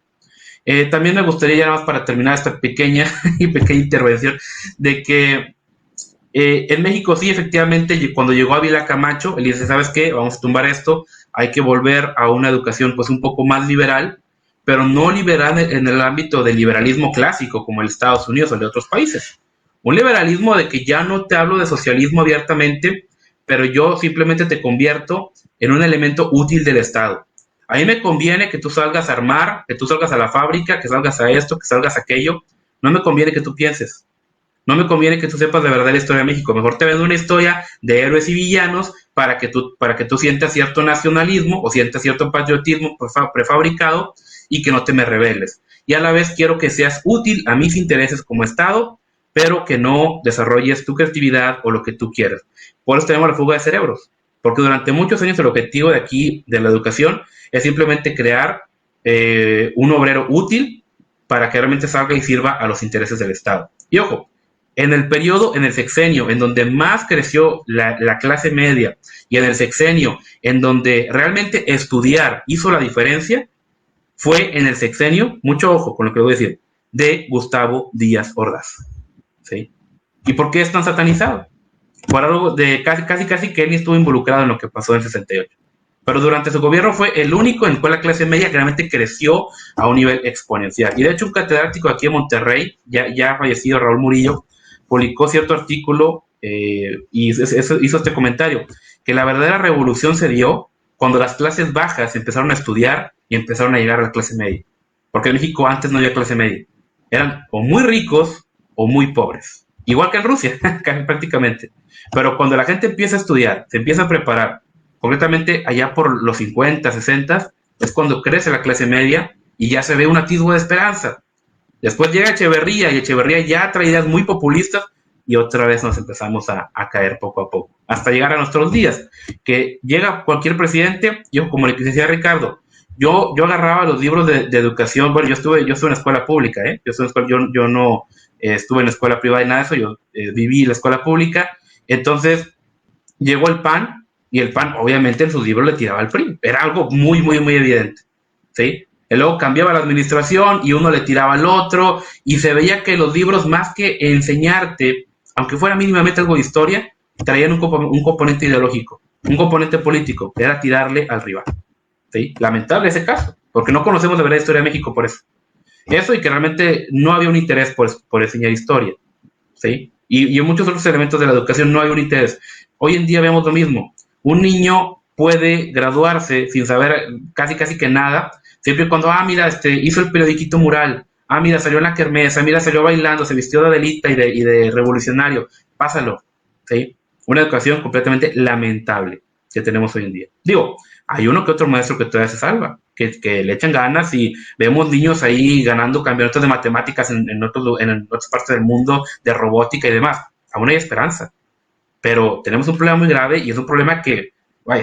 También me gustaría, ya nada más para terminar esta pequeña intervención, de que en México sí, efectivamente, cuando llegó Ávila Camacho, él dice, ¿sabes qué? Vamos a tumbar esto, hay que volver a una educación pues un poco más liberal, pero no liberal en el ámbito del liberalismo clásico, como el Estados Unidos o el de otros países. Un liberalismo de que ya no te hablo de socialismo abiertamente, pero yo simplemente te convierto en un elemento útil del Estado. A mí me conviene que tú salgas a armar, que tú salgas a la fábrica, que salgas a esto, que salgas a aquello. No me conviene que tú pienses. No me conviene que tú sepas de verdad la historia de México. Mejor te vendo una historia de héroes y villanos para que tú sientas cierto nacionalismo o sientas cierto patriotismo prefabricado y que no te me rebeles. Y a la vez quiero que seas útil a mis intereses como Estado, pero que no desarrolles tu creatividad o lo que tú quieras. Por eso tenemos la fuga de cerebros. Porque durante muchos años el objetivo de aquí, de la educación, es simplemente crear un obrero útil para que realmente salga y sirva a los intereses del Estado. Y ojo, en el sexenio, en donde más creció la clase media y en el sexenio en donde realmente estudiar hizo la diferencia, fue en el sexenio, mucho ojo con lo que voy a decir, de Gustavo Díaz Ordaz. ¿Sí? ¿Y por qué es tan satanizado? Por algo de casi que él estuvo involucrado en lo que pasó en el 68. Pero durante su gobierno fue el único en el cual la clase media realmente creció a un nivel exponencial. Y de hecho un catedrático aquí en Monterrey, ya fallecido, Raúl Murillo, publicó cierto artículo y hizo este comentario, que la verdadera revolución se dio cuando las clases bajas empezaron a estudiar y empezaron a llegar a la clase media. Porque en México antes no había clase media. Eran o muy ricos o muy pobres. Igual que en Rusia, prácticamente. Pero cuando la gente empieza a estudiar, se empieza a preparar, concretamente allá por los 50, 60, es cuando crece la clase media y ya se ve un atisbo de esperanza. Después llega Echeverría y Echeverría ya trae ideas muy populistas y otra vez nos empezamos a caer poco a poco, hasta llegar a nuestros días, que llega cualquier presidente, yo como le decía a Ricardo, yo agarraba los libros de educación, bueno, yo estuve en la escuela pública, yo no estuve en la escuela privada y nada de eso, yo viví la escuela pública, entonces llegó el PAN y el PAN obviamente en sus libros le tiraba al PRI, era algo muy, muy, muy evidente, ¿sí? Y luego cambiaba la administración y uno le tiraba al otro y se veía que los libros, más que enseñarte, aunque fuera mínimamente algo de historia, traían un componente ideológico, un componente político, que era tirarle al rival. ¿Sí? Lamentable ese caso, porque no conocemos de verdad la historia de México por eso. Eso y que realmente no había un interés por enseñar historia. ¿Sí? Y en muchos otros elementos de la educación no hay un interés. Hoy en día vemos lo mismo. Un niño puede graduarse sin saber casi que nada, siempre y cuando, mira, hizo el periodiquito mural, mira, salió en la kermesa, mira, salió bailando, se vistió de Adelita y de revolucionario, pásalo, ¿sí? Una educación completamente lamentable que tenemos hoy en día. Digo, hay uno que otro maestro que todavía se salva, que le echan ganas y vemos niños ahí ganando campeonatos de matemáticas en otras partes del mundo, de robótica y demás. Aún hay esperanza, pero tenemos un problema muy grave y es un problema que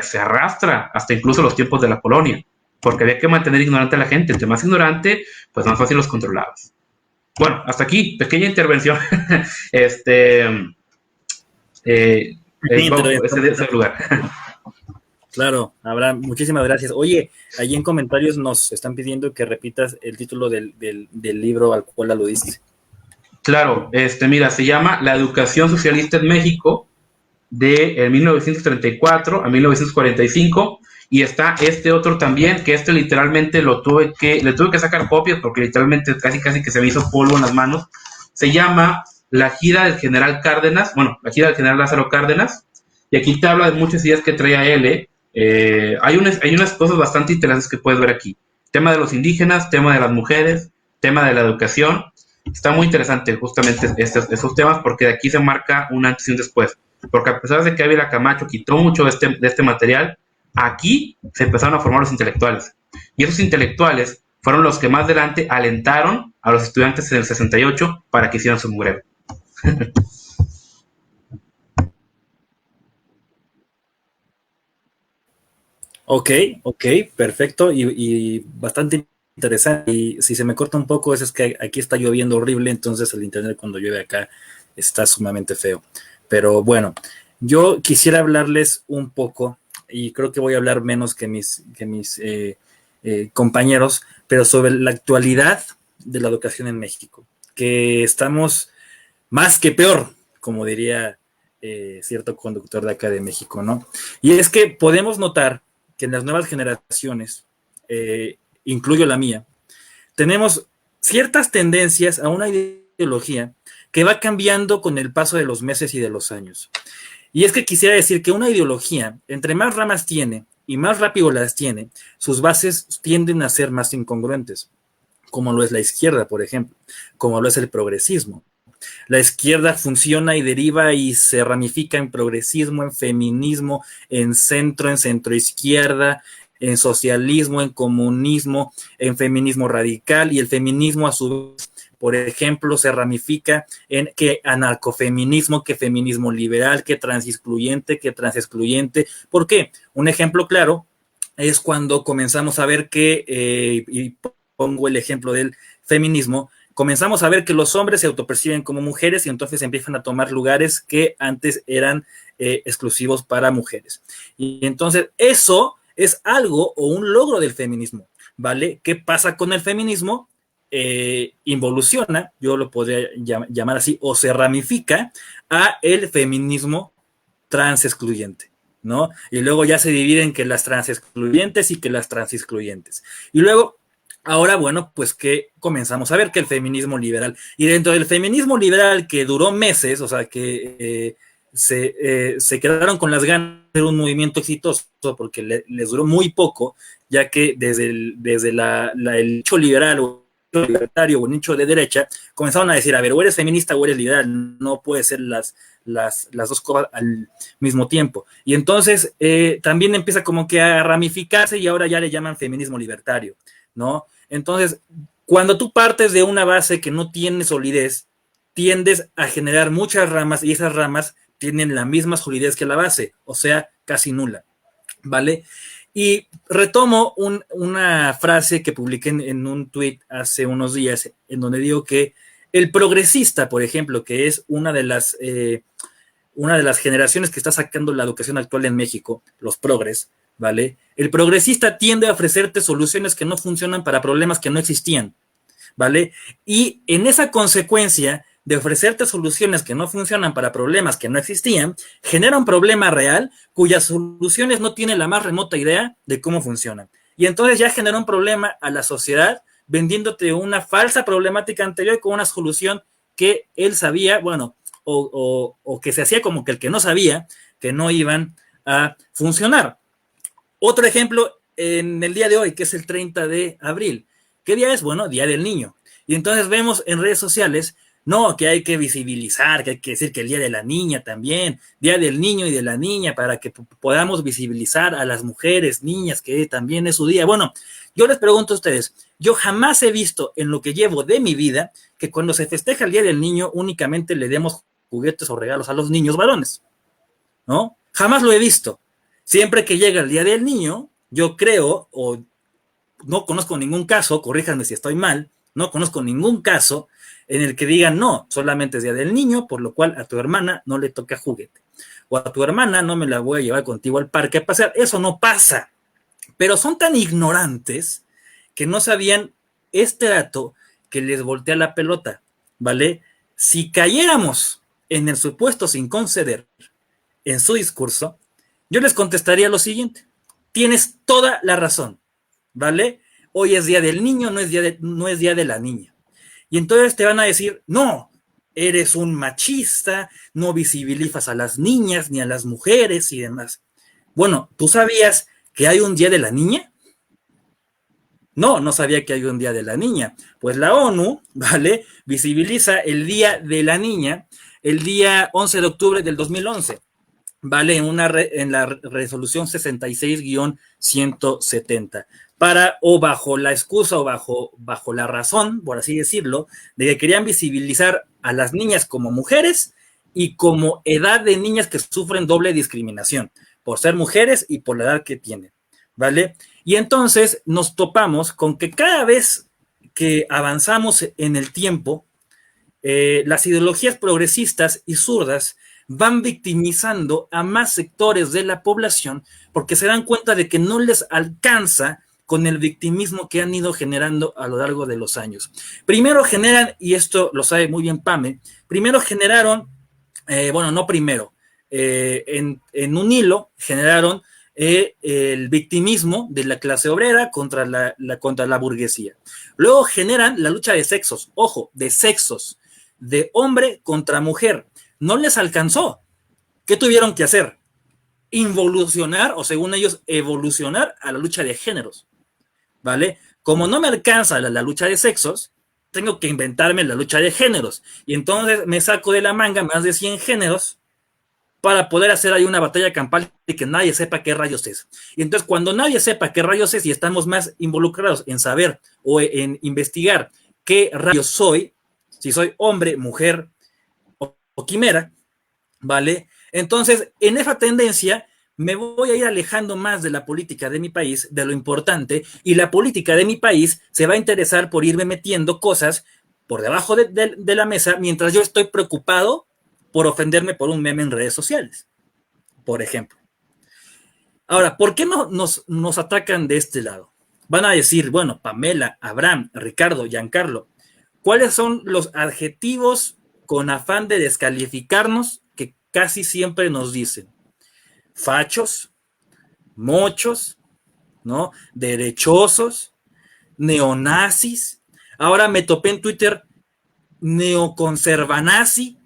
se arrastra hasta incluso los tiempos de la colonia, porque había que mantener ignorante a la gente. Entre más ignorante, pues más fácil los controlabas. Bueno, hasta aquí, pequeña intervención. Ese lugar. Claro, Abraham, muchísimas gracias. Oye, allí en comentarios nos están pidiendo que repitas el título del libro al cual aludiste. Claro, mira, se llama La educación socialista en México, de 1934 a 1945, y está este otro también, que literalmente le tuve que sacar copias porque literalmente casi que se me hizo polvo en las manos. Se llama La gira del general Cárdenas, la gira del general Lázaro Cárdenas, y aquí te habla de muchas ideas que traía él. Hay unas cosas bastante interesantes que puedes ver aquí. Tema de los indígenas, tema de las mujeres, tema de la educación. Está muy interesante justamente estos temas, porque de aquí se marca un antes y un después. Porque a pesar de que Ávila Camacho quitó mucho de este material, aquí se empezaron a formar los intelectuales. Y esos intelectuales fueron los que más adelante alentaron a los estudiantes en el 68 para que hicieran su mugrero. Ok, perfecto y bastante interesante. Y si se me corta un poco, es que aquí está lloviendo horrible, entonces el internet cuando llueve acá está sumamente feo. Pero bueno, yo quisiera hablarles un poco, y creo que voy a hablar menos que mis compañeros, pero sobre la actualidad de la educación en México, que estamos más que peor, como diría cierto conductor de acá de México, ¿no? Y es que podemos notar que en las nuevas generaciones, incluyo la mía, tenemos ciertas tendencias a una ideología que va cambiando con el paso de los meses y de los años. Y es que quisiera decir que una ideología, entre más ramas tiene y más rápido las tiene, sus bases tienden a ser más incongruentes, como lo es la izquierda, por ejemplo, como lo es el progresismo. La izquierda funciona y deriva y se ramifica en progresismo, en feminismo, en centroizquierda, en socialismo, en comunismo, en feminismo radical, y el feminismo a su vez, por ejemplo, se ramifica en que anarcofeminismo, que feminismo liberal, que transexcluyente. ¿Por qué? Un ejemplo claro es cuando comenzamos a ver que, y pongo el ejemplo del feminismo, comenzamos a ver que los hombres se autoperciben como mujeres y entonces empiezan a tomar lugares que antes eran exclusivos para mujeres. Y entonces eso es algo o un logro del feminismo, ¿vale? ¿Qué pasa con el feminismo? Involuciona, yo lo podría llamar así, o se ramifica a el feminismo transexcluyente, ¿no? Y luego ya se dividen que las transexcluyentes y que las transexcluyentes. Y luego ahora, bueno, pues que comenzamos a ver que el feminismo liberal, y dentro del feminismo liberal que duró meses, o sea, que se quedaron con las ganas de un movimiento exitoso porque les duró muy poco, ya que desde el nicho liberal o libertario o nicho de derecha, comenzaron a decir, a ver, o eres feminista o eres liberal, no puede ser las dos cosas al mismo tiempo. Y entonces también empieza como que a ramificarse y ahora ya le llaman feminismo libertario, ¿no? Entonces, cuando tú partes de una base que no tiene solidez, tiendes a generar muchas ramas y esas ramas tienen la misma solidez que la base, o sea, casi nula, ¿vale? Y retomo una frase que publiqué en un tweet hace unos días, en donde digo que el progresista, por ejemplo, que es una de las generaciones que está sacando la educación actual en México, los progres, ¿vale? El progresista tiende a ofrecerte soluciones que no funcionan para problemas que no existían, ¿vale? Y en esa consecuencia de ofrecerte soluciones que no funcionan para problemas que no existían, genera un problema real cuyas soluciones no tienen la más remota idea de cómo funcionan. Y entonces ya genera un problema a la sociedad vendiéndote una falsa problemática anterior con una solución que él sabía, bueno, o que se hacía como que el que no sabía, que no iban a funcionar. Otro ejemplo en el día de hoy, que es el 30 de abril. ¿Qué día es? Bueno, Día del Niño. Y entonces vemos en redes sociales, no, que hay que visibilizar, que hay que decir que el Día de la Niña también, Día del Niño y de la Niña, para que podamos visibilizar a las mujeres, niñas, que también es su día. Bueno, yo les pregunto a ustedes, yo jamás he visto en lo que llevo de mi vida que cuando se festeja el Día del Niño únicamente le demos juguetes o regalos a los niños varones, ¿no? Jamás lo he visto. Siempre que llega el Día del Niño, yo creo, o no conozco ningún caso, corríjanme si estoy mal, no conozco ningún caso en el que digan, no, solamente es Día del Niño, por lo cual a tu hermana no le toca juguete. O a tu hermana no me la voy a llevar contigo al parque a pasear. Eso no pasa. Pero son tan ignorantes que no sabían este dato que les voltea la pelota, ¿vale? Si cayéramos en el supuesto sin conceder en su discurso, yo les contestaría lo siguiente: tienes toda la razón, ¿vale? Hoy es Día del Niño, no es día de la niña. Y entonces te van a decir, no, eres un machista, no visibilizas a las niñas ni a las mujeres y demás. Bueno, ¿tú sabías que hay un Día de la Niña? No sabía que hay un Día de la Niña. Pues la ONU, ¿vale?, visibiliza el Día de la Niña el día 11 de octubre del 2011. ¿Vale? En la resolución 66-170, o bajo la excusa o bajo la razón, por así decirlo, de que querían visibilizar a las niñas como mujeres y como edad de niñas que sufren doble discriminación, por ser mujeres y por la edad que tienen, ¿vale? Y entonces nos topamos con que cada vez que avanzamos en el tiempo, las ideologías progresistas y zurdas van victimizando a más sectores de la población porque se dan cuenta de que no les alcanza con el victimismo que han ido generando a lo largo de los años. Primero generan, y esto lo sabe muy bien Pame, primero generaron, bueno, no primero, en un hilo generaron el victimismo de la clase obrera contra la burguesía. Luego generan la lucha de sexos, ojo, de sexos, de hombre contra mujer. No les alcanzó. ¿Qué tuvieron que hacer? Involucionar, o según ellos, evolucionar a la lucha de géneros, ¿vale? Como no me alcanza la lucha de sexos, tengo que inventarme la lucha de géneros. Y entonces me saco de la manga más de 100 géneros para poder hacer ahí una batalla campal y que nadie sepa qué rayos es. Y entonces cuando nadie sepa qué rayos es y estamos más involucrados en saber o en investigar qué rayos soy, si soy hombre, mujer o quimera, ¿vale? Entonces, en esa tendencia me voy a ir alejando más de la política de mi país, de lo importante, y la política de mi país se va a interesar por irme metiendo cosas por debajo de la mesa mientras yo estoy preocupado por ofenderme por un meme en redes sociales, por ejemplo. Ahora, ¿por qué no nos atacan de este lado? Van a decir, bueno, Pamela, Abraham, Ricardo, Giancarlo, ¿cuáles son los adjetivos con afán de descalificarnos que casi siempre nos dicen? Fachos, mochos, ¿no? Derechosos, neonazis. Ahora me topé en Twitter neoconservanazi.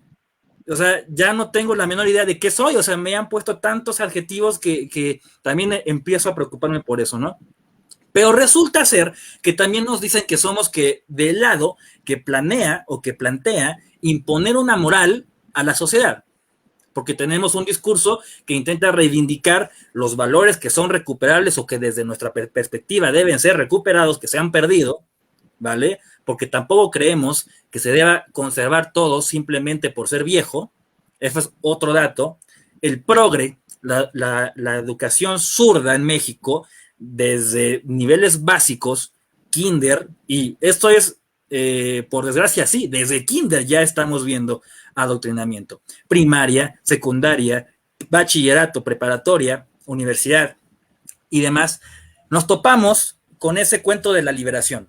O sea, ya no tengo la menor idea de qué soy. O sea, me han puesto tantos adjetivos que también empiezo a preocuparme por eso, ¿no? Pero resulta ser que también nos dicen que somos del lado que planea o que plantea imponer una moral a la sociedad, porque tenemos un discurso que intenta reivindicar los valores que son recuperables o que desde nuestra perspectiva deben ser recuperados, que se han perdido, ¿vale? Porque tampoco creemos que se deba conservar todo simplemente por ser viejo. Eso es otro dato. El progre, la educación zurda en México, desde niveles básicos, kinder, y esto es, por desgracia, sí, desde kinder ya estamos viendo adoctrinamiento. Primaria, secundaria, bachillerato, preparatoria, universidad y demás. Nos topamos con ese cuento de la liberación.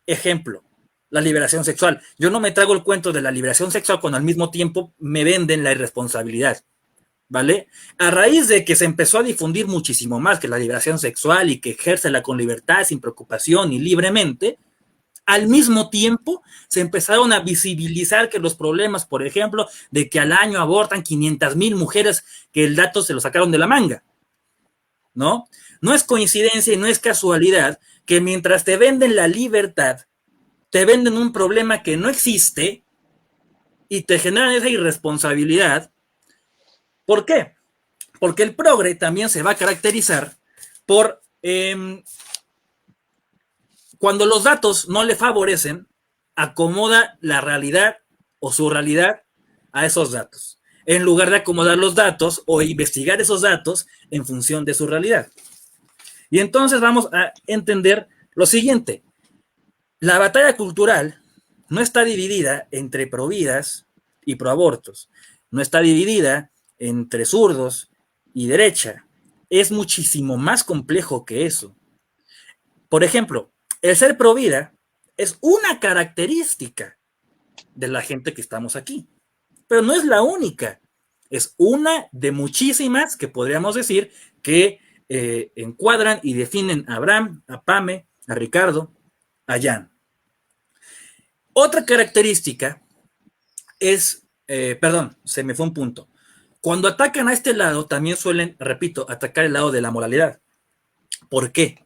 Ejemplo, la liberación sexual. Yo no me trago el cuento de la liberación sexual cuando al mismo tiempo me venden la irresponsabilidad, ¿vale? A raíz de que se empezó a difundir muchísimo más que la liberación sexual y que ejércela con libertad, sin preocupación y libremente, al mismo tiempo se empezaron a visibilizar que los problemas, por ejemplo, de que al año abortan 500,000 mujeres, que el dato se lo sacaron de la manga, ¿no? No es coincidencia y no es casualidad que mientras te venden la libertad, te venden un problema que no existe y te generan esa irresponsabilidad. ¿Por qué? Porque el progre también se va a caracterizar por cuando los datos no le favorecen, acomoda la realidad o su realidad a esos datos, en lugar de acomodar los datos o investigar esos datos en función de su realidad. Y entonces vamos a entender lo siguiente. La batalla cultural no está dividida entre providas y proabortos, no está dividida entre zurdos y derecha. Es muchísimo más complejo que eso. Por ejemplo, el ser provida es una característica de la gente que estamos aquí, pero no es la única. Es una de muchísimas que podríamos decir que encuadran y definen a Abraham, a Pame, a Ricardo, a Jan. Otra característica es, perdón, se me fue un punto. Cuando atacan a este lado, también suelen, repito, atacar el lado de la moralidad. ¿Por qué?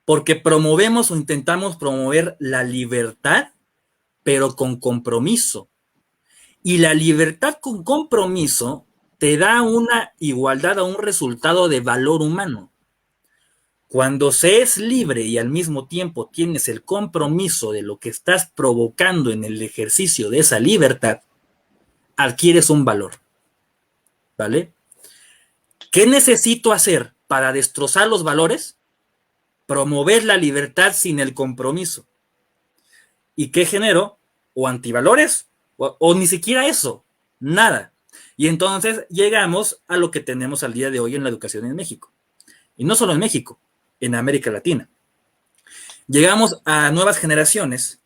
Porque promovemos o intentamos promover la libertad, pero con compromiso. Y la libertad con compromiso te da una igualdad a un resultado de valor humano. Cuando se es libre y al mismo tiempo tienes el compromiso de lo que estás provocando en el ejercicio de esa libertad, adquieres un valor. ¿Vale? ¿Qué necesito hacer para destrozar los valores? promover la libertad sin el compromiso. ¿Y qué generó? O antivalores, o ni siquiera eso, nada. Y entonces llegamos a lo que tenemos al día de hoy en la educación en México. Y no solo en México, en América Latina. Llegamos a nuevas generaciones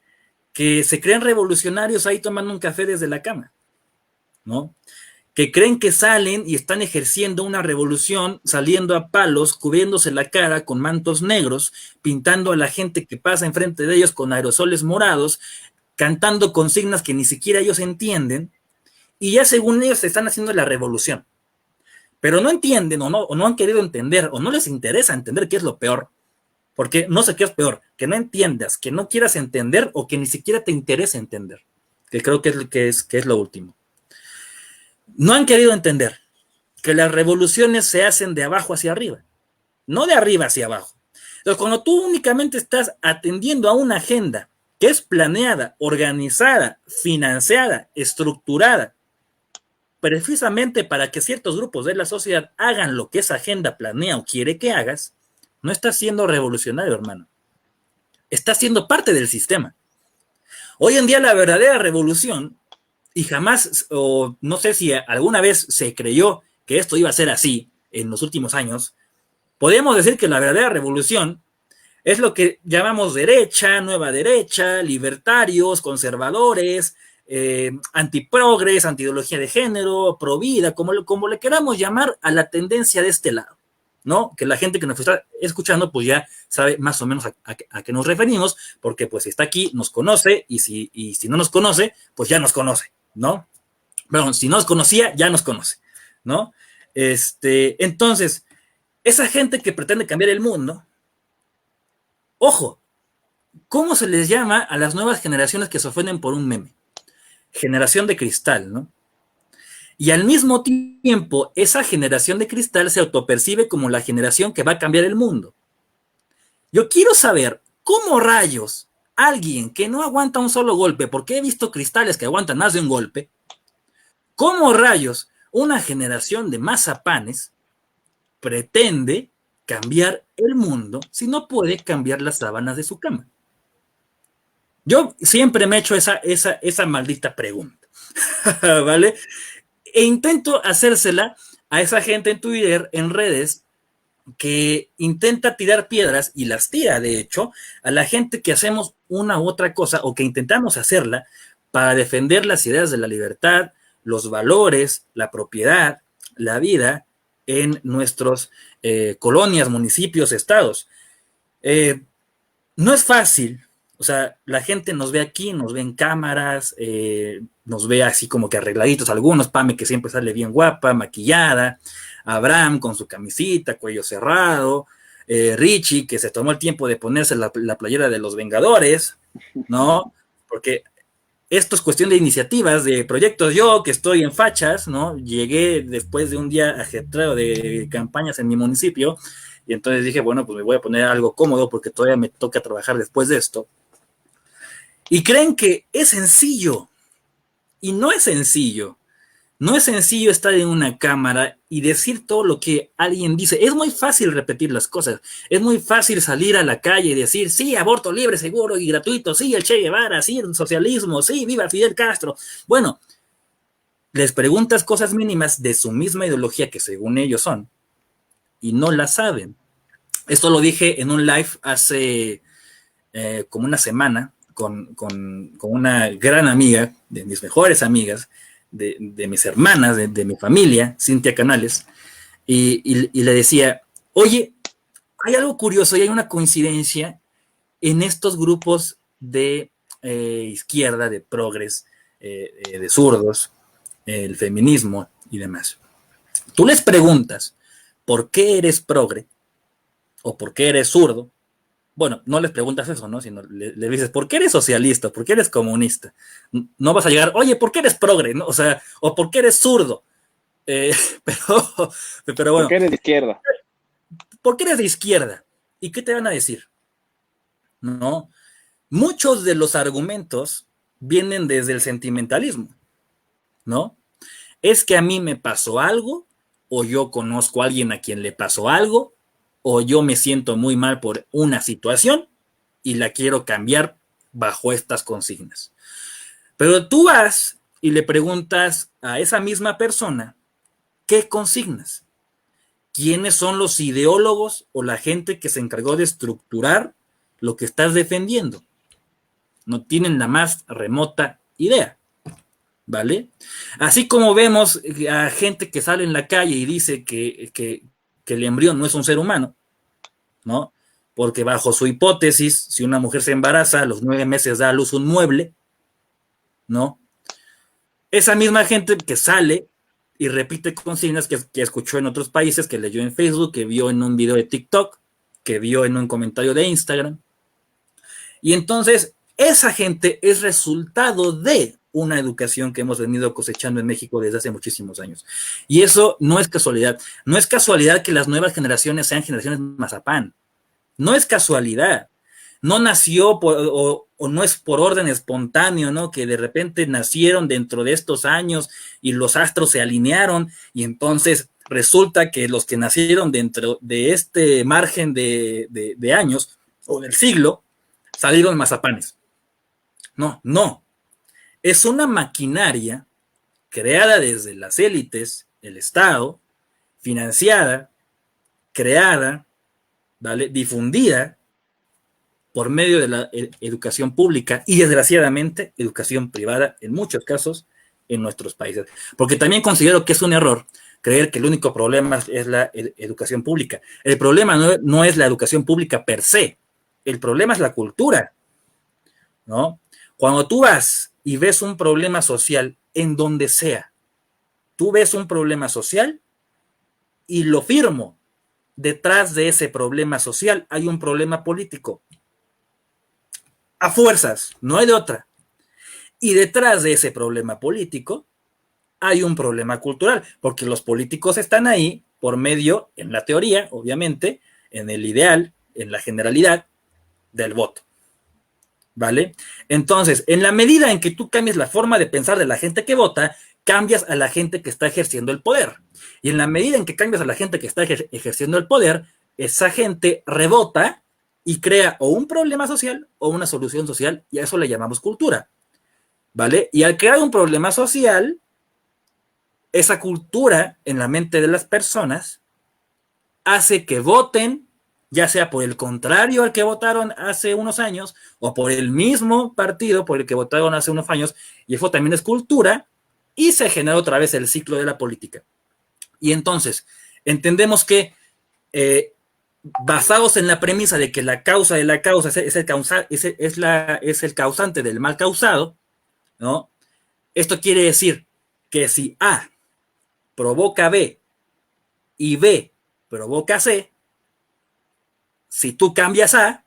que se creen revolucionarios ahí tomando un café desde la cama, ¿no? Que creen que salen y están ejerciendo una revolución, saliendo a palos, cubriéndose la cara con mantos negros, pintando a la gente que pasa enfrente de ellos con aerosoles morados, cantando consignas que ni siquiera ellos entienden, y ya según ellos están haciendo la revolución. Pero no entienden o no han querido entender o no les interesa entender qué es lo peor, porque no sé qué es peor, que no entiendas, que no quieras entender o que ni siquiera te interese entender, que creo que es lo último. No han querido entender que las revoluciones se hacen de abajo hacia arriba, no de arriba hacia abajo. Entonces, cuando tú únicamente estás atendiendo a una agenda que es planeada, organizada, financiada, estructurada, precisamente para que ciertos grupos de la sociedad hagan lo que esa agenda planea o quiere que hagas, no estás siendo revolucionario, hermano. Estás siendo parte del sistema. Hoy en día la verdadera revolución, y jamás, o no sé si alguna vez se creyó que esto iba a ser así en los últimos años, podríamos decir que la verdadera revolución es lo que llamamos derecha, nueva derecha, libertarios, conservadores, antiprogres, antiideología de género, provida, como le queramos llamar a la tendencia de este lado, ¿no? Que la gente que nos está escuchando pues ya sabe más o menos a qué nos referimos, porque pues si está aquí nos conoce y si no nos conoce, pues ya nos conoce, ¿no? Pero si no nos conocía, ya nos conoce, ¿no? Entonces, esa gente que pretende cambiar el mundo, ojo, ¿cómo se les llama a las nuevas generaciones que se ofenden por un meme? Generación de cristal, ¿no? Y al mismo tiempo, esa generación de cristal se autopercibe como la generación que va a cambiar el mundo. Yo quiero saber cómo rayos alguien que no aguanta un solo golpe, porque he visto cristales que aguantan más de un golpe, cómo rayos una generación de mazapanes pretende cambiar el mundo si no puede cambiar las sábanas de su cama. Yo siempre me he hecho esa maldita pregunta, ¿vale? E intento hacérsela a esa gente en Twitter, en redes, que intenta tirar piedras, y las tira, de hecho, a la gente que hacemos una u otra cosa, o que intentamos hacerla para defender las ideas de la libertad, los valores, la propiedad, la vida en nuestros colonias, municipios, estados. No es fácil. O sea, la gente nos ve aquí, nos ve en cámaras, nos ve así como que arregladitos algunos, Pame que siempre sale bien guapa, maquillada, Abraham con su camisita, cuello cerrado, Richie que se tomó el tiempo de ponerse la playera de los Vengadores, ¿no? Porque esto es cuestión de iniciativas, de proyectos. Yo que estoy en fachas, ¿no? Llegué después de un día ajetreado de campañas en mi municipio, y entonces dije, bueno, pues me voy a poner algo cómodo porque todavía me toca trabajar después de esto. Y creen que es sencillo, y no es sencillo. No es sencillo estar en una cámara y decir todo lo que alguien dice. Es muy fácil repetir las cosas. Es muy fácil salir a la calle y decir, sí, aborto libre, seguro y gratuito, sí, el Che Guevara, sí, el socialismo, sí, viva Fidel Castro. Bueno, les preguntas cosas mínimas de su misma ideología que según ellos son y no la saben. Esto lo dije en un live hace como una semana con una gran amiga, de mis mejores amigas, de mis hermanas, de mi familia, Cintia Canales, y le decía, oye, hay algo curioso y hay una coincidencia en estos grupos de izquierda, de progres, de zurdos, el feminismo y demás. Tú les preguntas, ¿por qué eres progre? ¿O por qué eres zurdo? Bueno, no les preguntas eso, ¿no? Sino le dices, ¿por qué eres socialista? ¿Por qué eres comunista? No vas a llegar, oye, ¿por qué eres progre? ¿No? O sea, o ¿por qué eres zurdo? Pero bueno. ¿Por qué eres de izquierda? ¿Por qué eres de izquierda? ¿Y qué te van a decir? ¿No? Muchos de los argumentos vienen desde el sentimentalismo, ¿no? Es que a mí me pasó algo, o yo conozco a alguien a quien le pasó algo, o yo me siento muy mal por una situación y la quiero cambiar bajo estas consignas. Pero tú vas y le preguntas a esa misma persona, ¿qué consignas? ¿Quiénes son los ideólogos o la gente que se encargó de estructurar lo que estás defendiendo? No tienen la más remota idea, ¿vale? Así como vemos a gente que sale en la calle y dice que el embrión no es un ser humano, ¿no? Porque bajo su hipótesis, si una mujer se embaraza, a los 9 meses da a luz un mueble, ¿no? Esa misma gente que sale y repite consignas que escuchó en otros países, que leyó en Facebook, que vio en un video de TikTok, que vio en un comentario de Instagram. Y entonces, esa gente es resultado de una educación que hemos venido cosechando en México desde hace muchísimos años. Y eso no es casualidad. No es casualidad que las nuevas generaciones sean generaciones mazapán. No es casualidad. No nació o no es por orden espontáneo, ¿no? Que de repente nacieron dentro de estos años y los astros se alinearon y entonces resulta que los que nacieron dentro de este margen de años o del siglo salieron mazapanes. No, no. Es una maquinaria creada desde las élites, el Estado, financiada, creada, ¿vale? Difundida por medio de la educación pública y desgraciadamente educación privada en muchos casos en nuestros países. Porque también considero que es un error creer que el único problema es la educación pública. El problema no es la educación pública per se, el problema es la cultura, ¿no? Cuando tú vas y ves un problema social en donde sea, tú ves un problema social y lo firmo, detrás de ese problema social hay un problema político. A fuerzas, no hay de otra. Y detrás de ese problema político hay un problema cultural, porque los políticos están ahí por medio, en la teoría, obviamente, en el ideal, en la generalidad del voto. ¿Vale? Entonces, en la medida en que tú cambias la forma de pensar de la gente que vota, cambias a la gente que está ejerciendo el poder. Y en la medida en que cambias a la gente que está ejerciendo el poder, esa gente rebota y crea o un problema social o una solución social, y a eso le llamamos cultura, ¿vale? Y al crear un problema social, esa cultura en la mente de las personas hace que voten, ya sea por el contrario al que votaron hace unos años, o por el mismo partido por el que votaron hace unos años, y eso también es cultura, y se genera otra vez el ciclo de la política. Y entonces, entendemos que basados en la premisa de que la causa de la causa es el causante del mal causado, ¿no? Esto quiere decir que si A provoca B y B provoca C, si tú cambias A,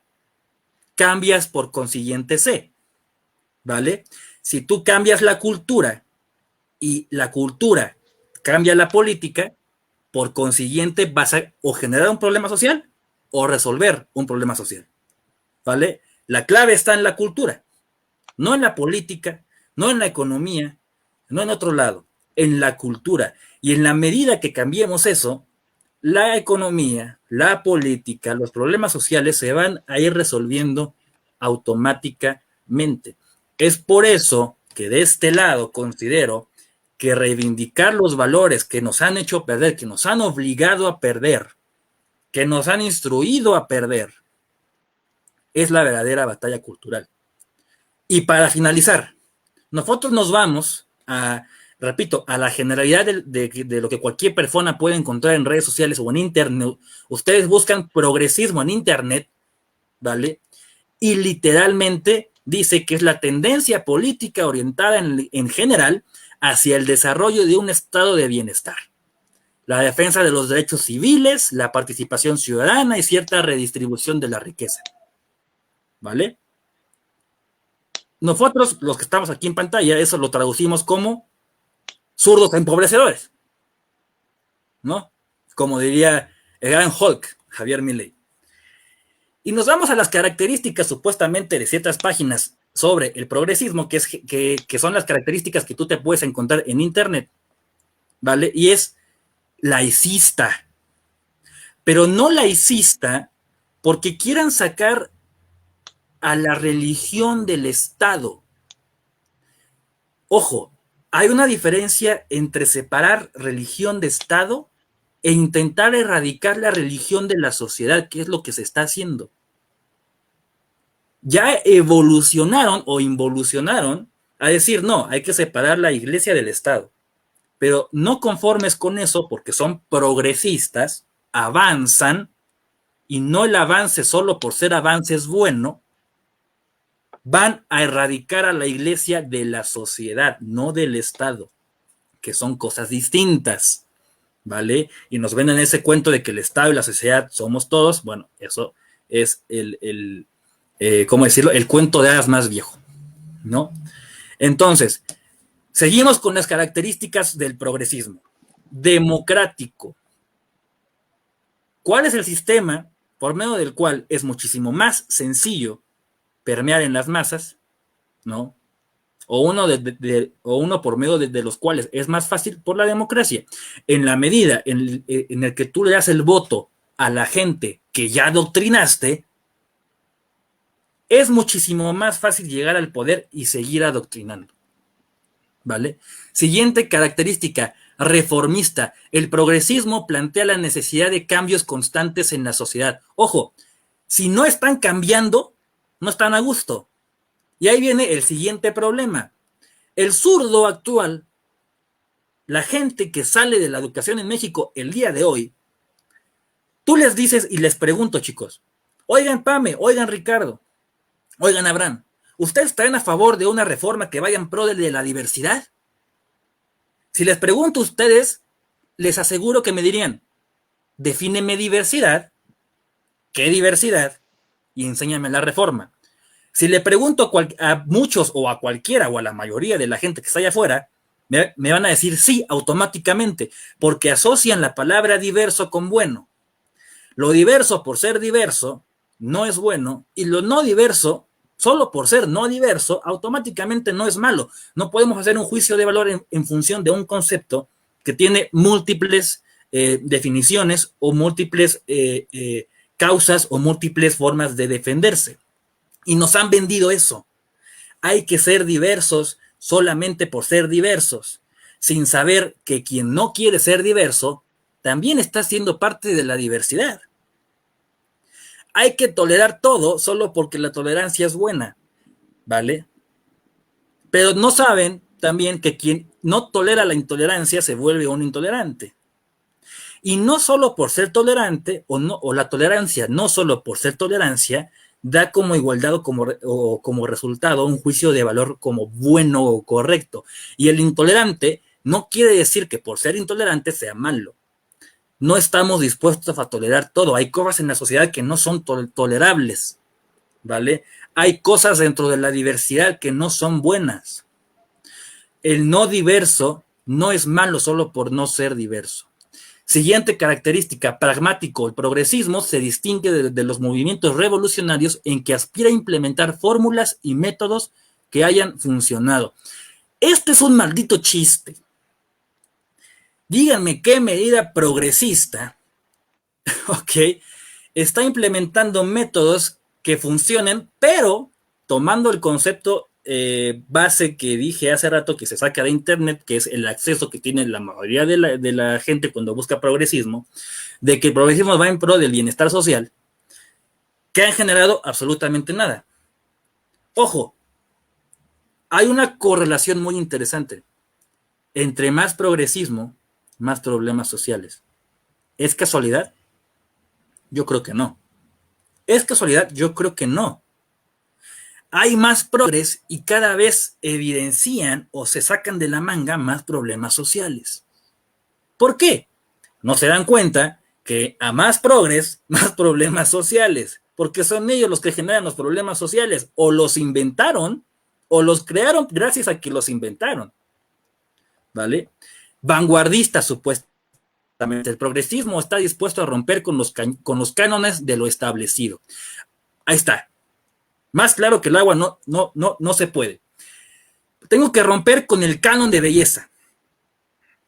cambias por consiguiente C, ¿vale? Si tú cambias la cultura y la cultura cambia la política, por consiguiente vas a o generar un problema social o resolver un problema social, ¿vale? La clave está en la cultura, no en la política, no en la economía, no en otro lado, en la cultura. Y en la medida que cambiemos eso, la economía, la política, los problemas sociales se van a ir resolviendo automáticamente. Es por eso que de este lado considero que reivindicar los valores que nos han hecho perder, que nos han obligado a perder, que nos han instruido a perder, es la verdadera batalla cultural. Y para finalizar, nosotros nos vamos a, repito, a la generalidad de lo que cualquier persona puede encontrar en redes sociales o en internet. Ustedes buscan progresismo en internet, ¿vale? Y literalmente dice que es la tendencia política orientada en general hacia el desarrollo de un estado de bienestar, la defensa de los derechos civiles, la participación ciudadana y cierta redistribución de la riqueza, ¿vale? Nosotros, los que estamos aquí en pantalla, eso lo traducimos como zurdos empobrecedores, ¿no? Como diría el gran Hulk, Javier Milei. Y nos vamos a las características supuestamente de ciertas páginas sobre el progresismo, que son las características que tú te puedes encontrar en internet, ¿vale? Y es laicista. pero no laicista porque quieran sacar a la religión del Estado. Ojo, hay una diferencia entre separar religión de Estado e intentar erradicar la religión de la sociedad, que es lo que se está haciendo. Ya evolucionaron o involucionaron a decir, no, hay que separar la iglesia del Estado. Pero no conformes con eso, porque son progresistas, avanzan, y no el avance solo por ser avance es bueno, van a erradicar a la iglesia de la sociedad, no del Estado, que son cosas distintas, ¿vale? Y nos venden ese cuento de que el Estado y la sociedad somos todos. Bueno, eso es ¿cómo decirlo? El cuento de hadas más viejo, ¿no? Entonces, seguimos con las características del progresismo. Democrático. ¿Cuál es el sistema por medio del cual es muchísimo más sencillo permear en las masas, ¿no? O uno por medio de los cuales es más fácil por la democracia? En la medida en el que tú le das el voto a la gente que ya adoctrinaste, es muchísimo más fácil llegar al poder y seguir adoctrinando, ¿vale? Siguiente característica, reformista. El progresismo plantea la necesidad de cambios constantes en la sociedad. Ojo, si no están cambiando, no están a gusto. Y ahí viene el siguiente problema. El zurdo actual, la gente que sale de la educación en México el día de hoy, tú les dices y les pregunto, chicos, oigan Pame, oigan Ricardo, oigan Abraham, ¿ustedes están a favor de una reforma que vaya en pro de la diversidad? Si les pregunto a ustedes, les aseguro que me dirían, defíneme diversidad, ¿qué diversidad? Y enséñame la reforma. Si le pregunto a muchos o a cualquiera o a la mayoría de la gente que está allá afuera, me van a decir sí automáticamente, porque asocian la palabra diverso con bueno. Lo diverso por ser diverso no es bueno, y lo no diverso, solo por ser no diverso, automáticamente no es malo. No podemos hacer un juicio de valor en función de un concepto que tiene múltiples definiciones o múltiples causas o múltiples formas de defenderse. Y nos han vendido eso. Hay que ser diversos solamente por ser diversos, sin saber que quien no quiere ser diverso también está siendo parte de la diversidad. Hay que tolerar todo solo porque la tolerancia es buena, ¿vale? Pero no saben también que quien no tolera la intolerancia se vuelve un intolerante. Y no solo por ser tolerante, o la tolerancia, no solo por ser tolerancia, da como igualdad o como resultado un juicio de valor como bueno o correcto. Y el intolerante no quiere decir que por ser intolerante sea malo. No estamos dispuestos a tolerar todo. Hay cosas en la sociedad que no son tolerables, ¿vale? Hay cosas dentro de la diversidad que no son buenas. El no diverso no es malo solo por no ser diverso. Siguiente característica, pragmático. El progresismo se distingue de los movimientos revolucionarios en que aspira a implementar fórmulas y métodos que hayan funcionado. Este es un maldito chiste. Díganme qué medida progresista, ok, está implementando métodos que funcionen, pero tomando el concepto base que dije hace rato que se saca de internet, que es el acceso que tiene la mayoría de la gente cuando busca progresismo, de que el progresismo va en pro del bienestar social, que han generado absolutamente nada. Ojo, hay una correlación muy interesante. Entre más progresismo, más problemas sociales. ¿Es casualidad? Yo creo que no. ¿Es casualidad? Yo creo que no. Hay más progres y cada vez evidencian o se sacan de la manga más problemas sociales. ¿Por qué? No se dan cuenta que a más progres, más problemas sociales, porque son ellos los que generan los problemas sociales, o los inventaron, o los crearon gracias a que los inventaron, ¿vale? Vanguardista, supuestamente. El progresismo está dispuesto a romper con los cánones de lo establecido. Ahí está. Más claro que el agua no se puede. Tengo que romper con el canon de belleza,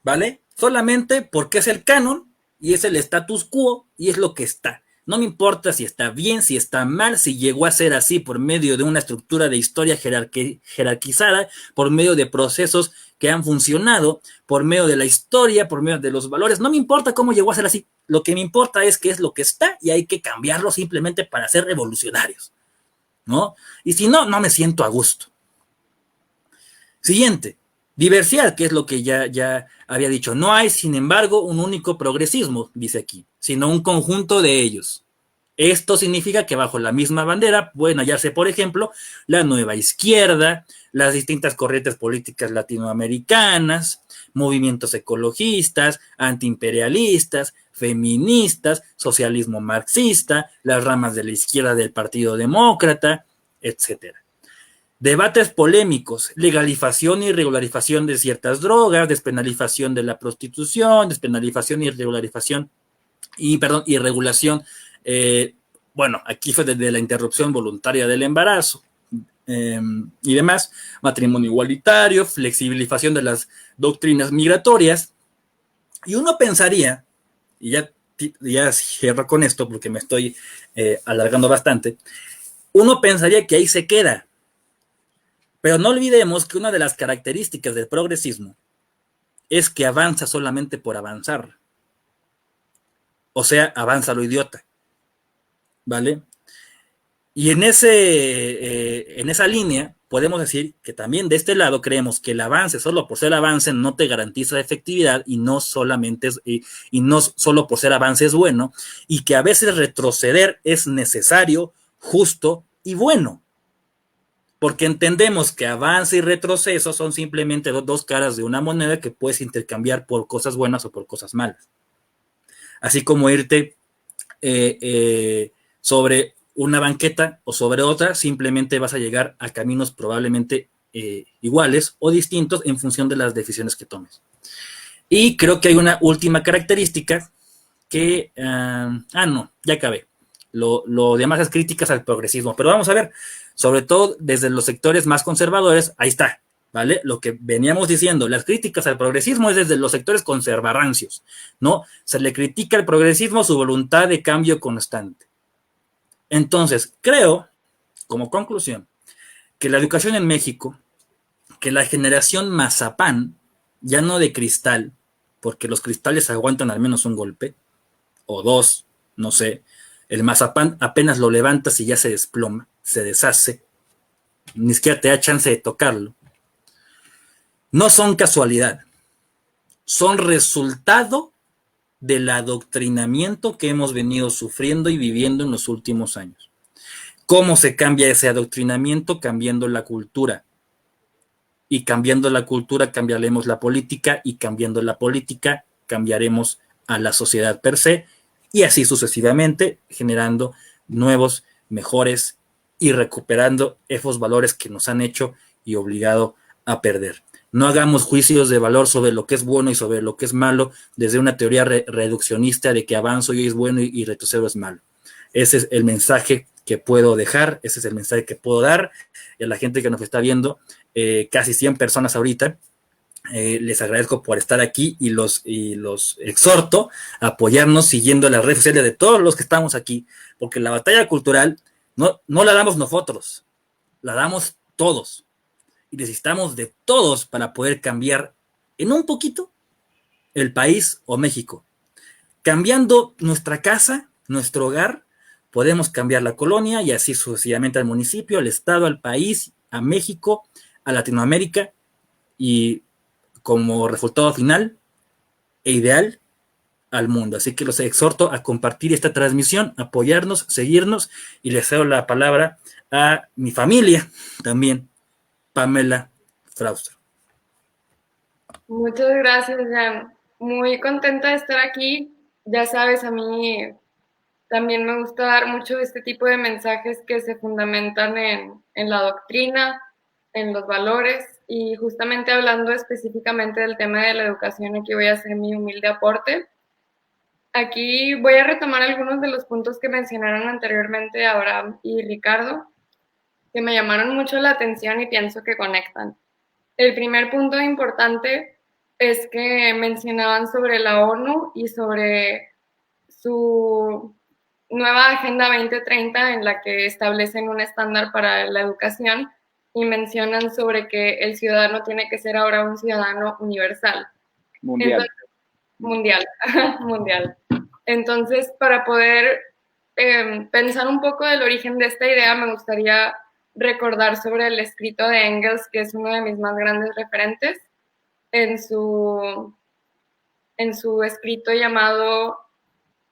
¿vale? Solamente porque es el canon y es el status quo y es lo que está. No me importa si está bien, si está mal, si llegó a ser así por medio de una estructura de historia jerarquizada, por medio de procesos que han funcionado, por medio de la historia, por medio de los valores. No me importa cómo llegó a ser así. Lo que me importa es que es lo que está y hay que cambiarlo simplemente para ser revolucionarios, ¿no? Y si no, no me siento a gusto. Siguiente, diversidad, que es lo que ya había dicho. No hay, sin embargo, un único progresismo, dice aquí, sino un conjunto de ellos. Esto significa que bajo la misma bandera pueden hallarse, por ejemplo, la nueva izquierda, las distintas corrientes políticas latinoamericanas, movimientos ecologistas, antiimperialistas, feministas, socialismo marxista, las ramas de la izquierda del Partido Demócrata, etcétera. Debates polémicos, legalización y regularización de ciertas drogas, despenalización de la prostitución, despenalización y regularización y regulación, bueno, aquí fue desde la interrupción voluntaria del embarazo y demás, matrimonio igualitario, flexibilización de las doctrinas migratorias, y uno pensaría, y ya cierro con esto porque me estoy alargando bastante, uno pensaría que ahí se queda. Pero no olvidemos que una de las características del progresismo es que avanza solamente por avanzar. O sea, avanza lo idiota. ¿Vale? Y en esa línea podemos decir que también de este lado creemos que el avance solo por ser avance no te garantiza efectividad y no solamente y no solo por ser avance es bueno, y que a veces retroceder es necesario, justo y bueno. Porque entendemos que avance y retroceso son simplemente dos caras de una moneda que puedes intercambiar por cosas buenas o por cosas malas. Así como irte sobre una banqueta o sobre otra, simplemente vas a llegar a caminos probablemente iguales o distintos en función de las decisiones que tomes. Y creo que hay una última característica que... no, ya acabé. Lo demás es críticas al progresismo, pero vamos a ver, sobre todo desde los sectores más conservadores, ahí está, ¿vale? Lo que veníamos diciendo, las críticas al progresismo es desde los sectores conservarancios, ¿no? Se le critica al progresismo su voluntad de cambio constante. Entonces, creo, como conclusión, que la educación en México, que la generación mazapán, ya no de cristal, porque los cristales aguantan al menos un golpe, o dos, no sé, el mazapán apenas lo levantas y ya se desploma, se deshace, ni siquiera te da chance de tocarlo. No son casualidad, son resultado del adoctrinamiento que hemos venido sufriendo y viviendo en los últimos años. ¿Cómo se cambia ese adoctrinamiento? Cambiando la cultura. Y cambiando la cultura cambiaremos la política, y cambiando la política cambiaremos a la sociedad per se, y así sucesivamente, generando nuevos, mejores y recuperando esos valores que nos han hecho y obligado a perder. No hagamos juicios de valor sobre lo que es bueno y sobre lo que es malo desde una teoría reduccionista de que avanzo y es bueno y retrocedo es malo. Ese es el mensaje que puedo dejar, ese es el mensaje que puedo dar a la gente que nos está viendo, casi 100 personas ahorita. Les agradezco por estar aquí y los exhorto a apoyarnos siguiendo las redes sociales de todos los que estamos aquí, porque la batalla cultural no la damos nosotros, la damos todos, y necesitamos de todos para poder cambiar en un poquito el país o México. Cambiando nuestra casa, nuestro hogar, podemos cambiar la colonia y así sucesivamente al municipio, al estado, al país, a México, a Latinoamérica, y como resultado final e ideal al mundo. Así que los exhorto a compartir esta transmisión, apoyarnos, seguirnos, y les cedo la palabra a mi familia también, Pamela Frauster. Muchas gracias, Jan. Muy contenta de estar aquí. Ya sabes, a mí también me gusta dar mucho este tipo de mensajes que se fundamentan en la doctrina, en los valores, y justamente hablando específicamente del tema de la educación, aquí voy a hacer mi humilde aporte. Aquí voy a retomar algunos de los puntos que mencionaron anteriormente Abraham y Ricardo, que me llamaron mucho la atención y pienso que conectan. El primer punto importante es que mencionaban sobre la ONU y sobre su nueva Agenda 2030 en la que establecen un estándar para la educación y mencionan sobre que el ciudadano tiene que ser ahora un ciudadano universal. Mundial. Mundial, mundial. Entonces, para poder pensar un poco del origen de esta idea, me gustaría recordar sobre el escrito de Engels, que es uno de mis más grandes referentes, en su escrito llamado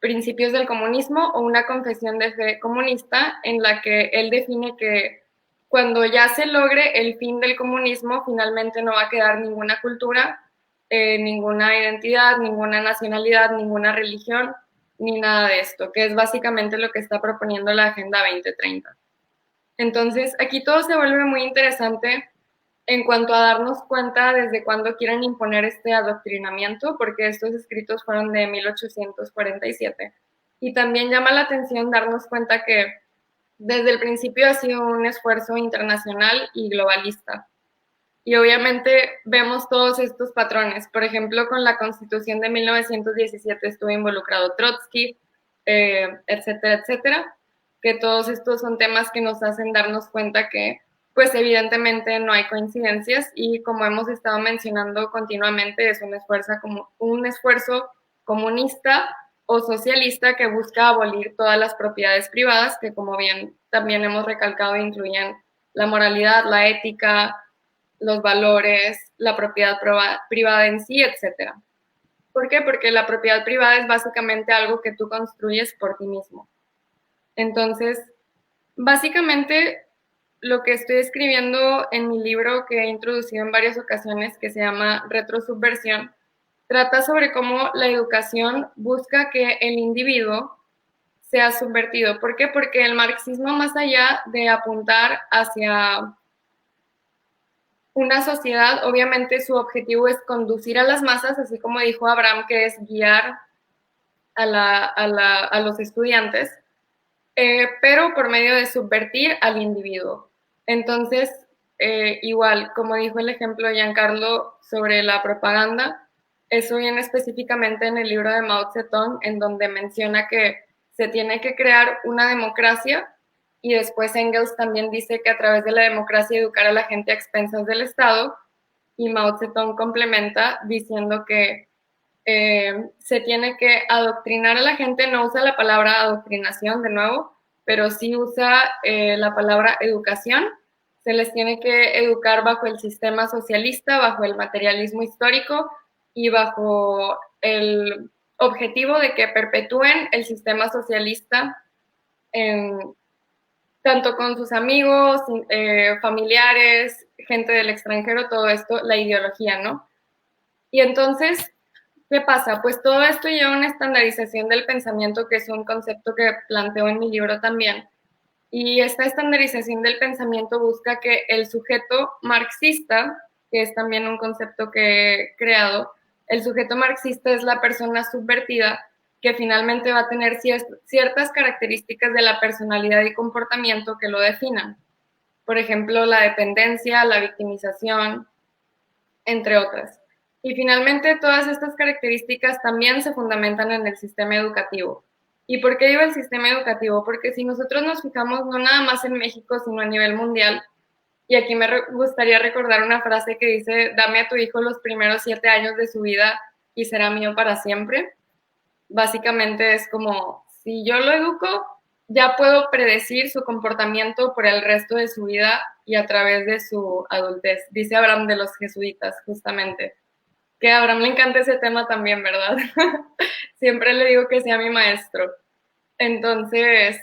Principios del Comunismo o una confesión de fe comunista, en la que él define que cuando ya se logre el fin del comunismo, finalmente no va a quedar ninguna cultura, ninguna identidad, ninguna nacionalidad, ninguna religión, ni nada de esto, que es básicamente lo que está proponiendo la Agenda 2030. Entonces, aquí todo se vuelve muy interesante en cuanto a darnos cuenta desde cuándo quieren imponer este adoctrinamiento, porque estos escritos fueron de 1847. Y también llama la atención darnos cuenta que desde el principio ha sido un esfuerzo internacional y globalista. Y obviamente vemos todos estos patrones. Por ejemplo, con la Constitución de 1917 estuvo involucrado Trotsky, etcétera, etcétera, que todos estos son temas que nos hacen darnos cuenta que pues evidentemente no hay coincidencias y como hemos estado mencionando continuamente es un esfuerzo comunista o socialista que busca abolir todas las propiedades privadas que como bien también hemos recalcado incluyen la moralidad, la ética, los valores, la propiedad privada en sí, etc. ¿Por qué? Porque la propiedad privada es básicamente algo que tú construyes por ti mismo. Entonces, básicamente lo que estoy escribiendo en mi libro que he introducido en varias ocasiones, que se llama Retrosubversión, trata sobre cómo la educación busca que el individuo sea subvertido. ¿Por qué? Porque el marxismo, más allá de apuntar hacia una sociedad, obviamente su objetivo es conducir a las masas, así como dijo Abraham, que es guiar a los estudiantes, pero por medio de subvertir al individuo. Entonces, igual, como dijo el ejemplo de Giancarlo sobre la propaganda, eso viene específicamente en el libro de Mao Zedong, en donde menciona que se tiene que crear una democracia y después Engels también dice que a través de la democracia educar a la gente a expensas del Estado y Mao Zedong complementa diciendo que se tiene que adoctrinar a la gente, no usa la palabra adoctrinación de nuevo, pero sí usa la palabra educación. Se les tiene que educar bajo el sistema socialista, bajo el materialismo histórico y bajo el objetivo de que perpetúen el sistema socialista tanto con sus amigos, familiares, gente del extranjero, todo esto, la ideología, ¿no? Y entonces, ¿qué pasa? Pues todo esto lleva a una estandarización del pensamiento, que es un concepto que planteo en mi libro también. Y esta estandarización del pensamiento busca que el sujeto marxista, que es también un concepto que he creado, el sujeto marxista es la persona subvertida que finalmente va a tener ciertas características de la personalidad y comportamiento que lo definan. Por ejemplo, la dependencia, la victimización, entre otras. Y finalmente, todas estas características también se fundamentan en el sistema educativo. ¿Y por qué digo el sistema educativo? Porque si nosotros nos fijamos no nada más en México, sino a nivel mundial, y aquí me gustaría recordar una frase que dice, dame a tu hijo los primeros 7 años de su vida y será mío para siempre. Básicamente es como, si yo lo educo, ya puedo predecir su comportamiento por el resto de su vida y a través de su adultez. Dice Abraham de los jesuitas, justamente. Que a Abraham le encanta ese tema también, ¿verdad? Siempre le digo que sea mi maestro. Entonces,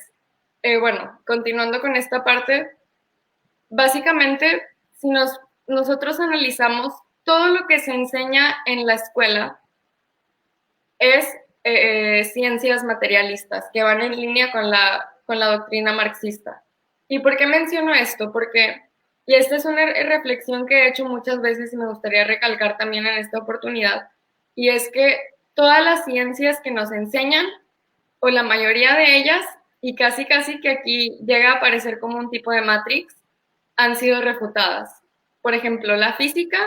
bueno, continuando con esta parte, básicamente, si nosotros analizamos todo lo que se enseña en la escuela, es ciencias materialistas, que van en línea con la doctrina marxista. ¿Y por qué menciono esto? Porque, y esta es una reflexión que he hecho muchas veces y me gustaría recalcar también en esta oportunidad, y es que todas las ciencias que nos enseñan, o la mayoría de ellas, y casi que aquí llega a aparecer como un tipo de Matrix, han sido refutadas. Por ejemplo, la física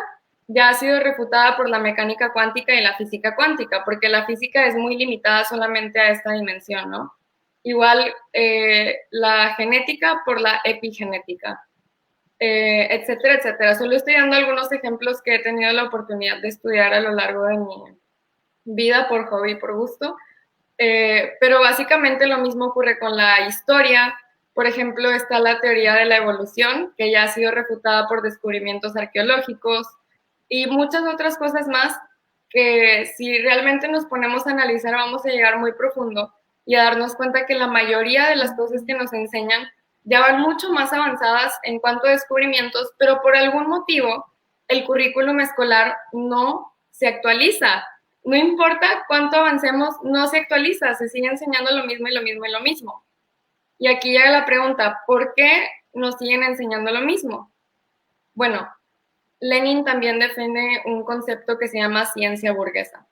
ya ha sido refutada por la mecánica cuántica y la física cuántica, porque la física es muy limitada solamente a esta dimensión, ¿no? Igual la genética por la epigenética, etcétera, etcétera. Solo estoy dando algunos ejemplos que he tenido la oportunidad de estudiar a lo largo de mi vida por hobby y por gusto. Pero básicamente lo mismo ocurre con la historia. Por ejemplo, está la teoría de la evolución, que ya ha sido refutada por descubrimientos arqueológicos y muchas otras cosas más que si realmente nos ponemos a analizar vamos a llegar muy profundo y a darnos cuenta que la mayoría de las cosas que nos enseñan ya van mucho más avanzadas en cuanto a descubrimientos, pero por algún motivo el currículum escolar no se actualiza. No importa cuánto avancemos, no se actualiza, se sigue enseñando lo mismo y lo mismo y lo mismo. Y aquí llega la pregunta, ¿por qué nos siguen enseñando lo mismo? Bueno, Lenin también defiende un concepto que se llama ciencia burguesa,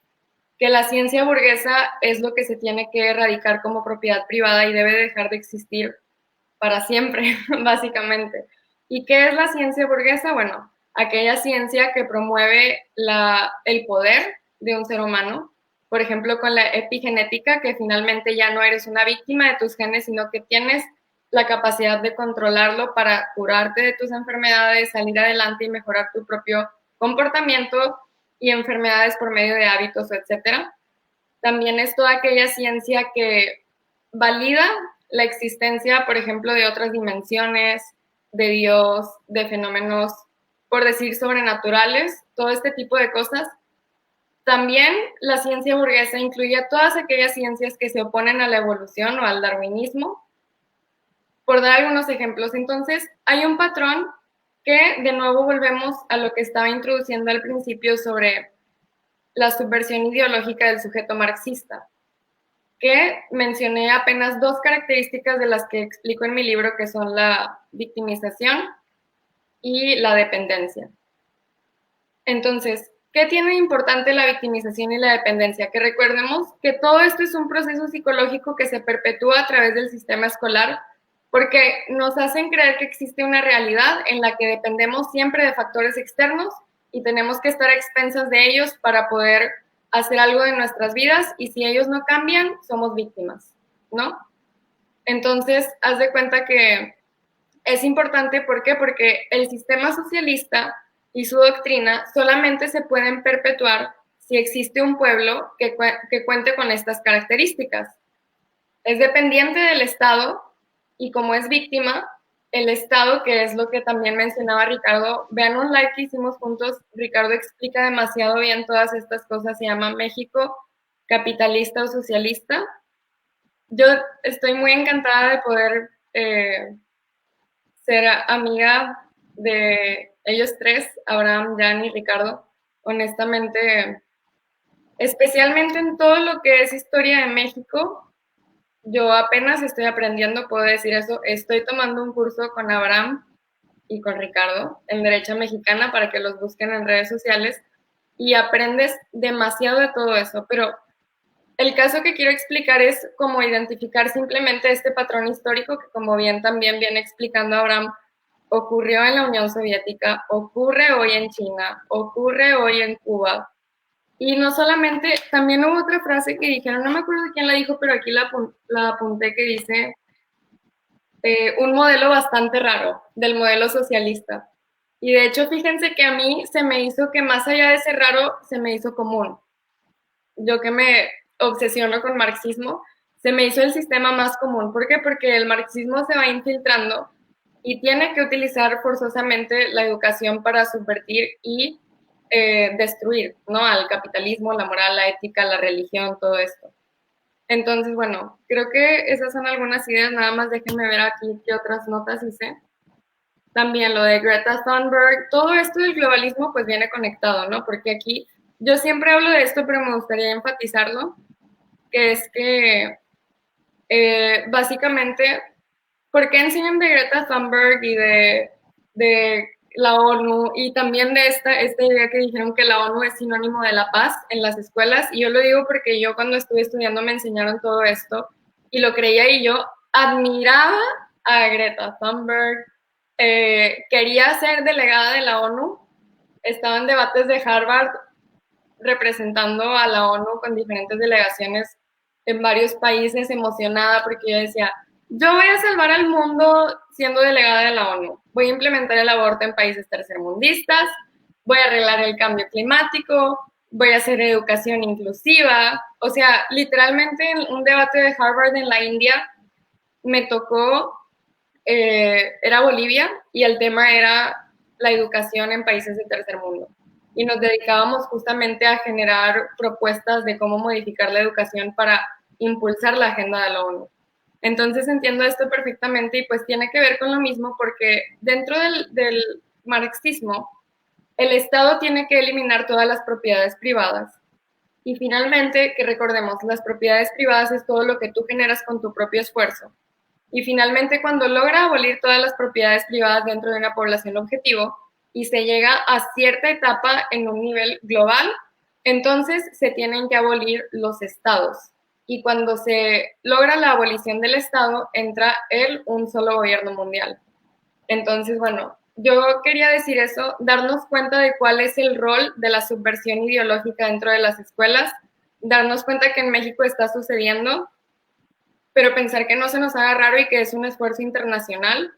que la ciencia burguesa es lo que se tiene que erradicar como propiedad privada y debe dejar de existir para siempre, básicamente. ¿Y qué es la ciencia burguesa? Bueno, aquella ciencia que promueve el poder de un ser humano, por ejemplo, con la epigenética, que finalmente ya no eres una víctima de tus genes, sino que tienes la capacidad de controlarlo para curarte de tus enfermedades, salir adelante y mejorar tu propio comportamiento y enfermedades por medio de hábitos, etcétera. También es toda aquella ciencia que valida la existencia, por ejemplo, de otras dimensiones, de Dios, de fenómenos, por decir, sobrenaturales, todo este tipo de cosas. También la ciencia burguesa incluye a todas aquellas ciencias que se oponen a la evolución o al darwinismo, por dar algunos ejemplos. Entonces, hay un patrón que de nuevo volvemos a lo que estaba introduciendo al principio sobre la subversión ideológica del sujeto marxista, que mencioné apenas dos características de las que explico en mi libro, que son la victimización y la dependencia. Entonces, ¿qué tiene de importante la victimización y la dependencia? Que recordemos que todo esto es un proceso psicológico que se perpetúa a través del sistema escolar porque nos hacen creer que existe una realidad en la que dependemos siempre de factores externos y tenemos que estar a expensas de ellos para poder hacer algo de nuestras vidas y si ellos no cambian, somos víctimas, ¿no? Entonces, haz de cuenta que es importante, ¿por qué? Porque el sistema socialista y su doctrina solamente se pueden perpetuar si existe un pueblo que cuente con estas características. Es dependiente del Estado y como es víctima, el Estado, que es lo que también mencionaba Ricardo, vean un live que hicimos juntos, Ricardo explica demasiado bien todas estas cosas, se llama México capitalista o socialista. Yo estoy muy encantada de poder ser amiga de ellos tres, Abraham, Jan y Ricardo, honestamente, especialmente en todo lo que es historia de México. Yo apenas estoy aprendiendo, puedo decir eso. Estoy tomando un curso con Abraham y con Ricardo en Derecha Mexicana para que los busquen en redes sociales y aprendes demasiado de todo eso. Pero el caso que quiero explicar es cómo identificar simplemente este patrón histórico que, como bien también viene explicando Abraham, ocurrió en la Unión Soviética, ocurre hoy en China, ocurre hoy en Cuba. Y no solamente, también hubo otra frase que dijeron, no me acuerdo quién la dijo, pero aquí la apunté, que dice un modelo bastante raro del modelo socialista. Y de hecho, fíjense que a mí se me hizo que más allá de ser raro, se me hizo común. Yo que me obsesiono con marxismo, se me hizo el sistema más común. ¿Por qué? Porque el marxismo se va infiltrando y tiene que utilizar forzosamente la educación para subvertir y destruir, ¿no? Al capitalismo, la moral, la ética, la religión, todo esto. Entonces, bueno, creo que esas son algunas ideas, nada más déjenme ver aquí qué otras notas hice. También lo de Greta Thunberg, todo esto del globalismo pues viene conectado, ¿no? Porque aquí yo siempre hablo de esto, pero me gustaría enfatizarlo, que es que básicamente, ¿por qué enseñan de Greta Thunberg y de la ONU y también de esta idea que dijeron que la ONU es sinónimo de la paz en las escuelas? Y yo lo digo porque yo cuando estuve estudiando me enseñaron todo esto y lo creía y yo admiraba a Greta Thunberg, quería ser delegada de la ONU estaba en debates de Harvard representando a la ONU con diferentes delegaciones en varios países, emocionada porque yo decía, yo voy a salvar al mundo siendo delegada de la ONU, voy a implementar el aborto en países tercermundistas, voy a arreglar el cambio climático, voy a hacer educación inclusiva. O sea, literalmente en un debate de Harvard en la India me tocó, era Bolivia, y el tema era la educación en países de tercer mundo. Y nos dedicábamos justamente a generar propuestas de cómo modificar la educación para impulsar la agenda de la ONU. Entonces entiendo esto perfectamente y pues tiene que ver con lo mismo porque dentro del marxismo, el Estado tiene que eliminar todas las propiedades privadas. Y finalmente, que recordemos, las propiedades privadas es todo lo que tú generas con tu propio esfuerzo. Y finalmente, cuando logra abolir todas las propiedades privadas dentro de una población objetivo y se llega a cierta etapa en un nivel global, entonces se tienen que abolir los estados. Y cuando se logra la abolición del Estado, entra un solo gobierno mundial. Entonces, bueno, yo quería decir eso, darnos cuenta de cuál es el rol de la subversión ideológica dentro de las escuelas, darnos cuenta que en México está sucediendo, pero pensar que no se nos haga raro y que es un esfuerzo internacional,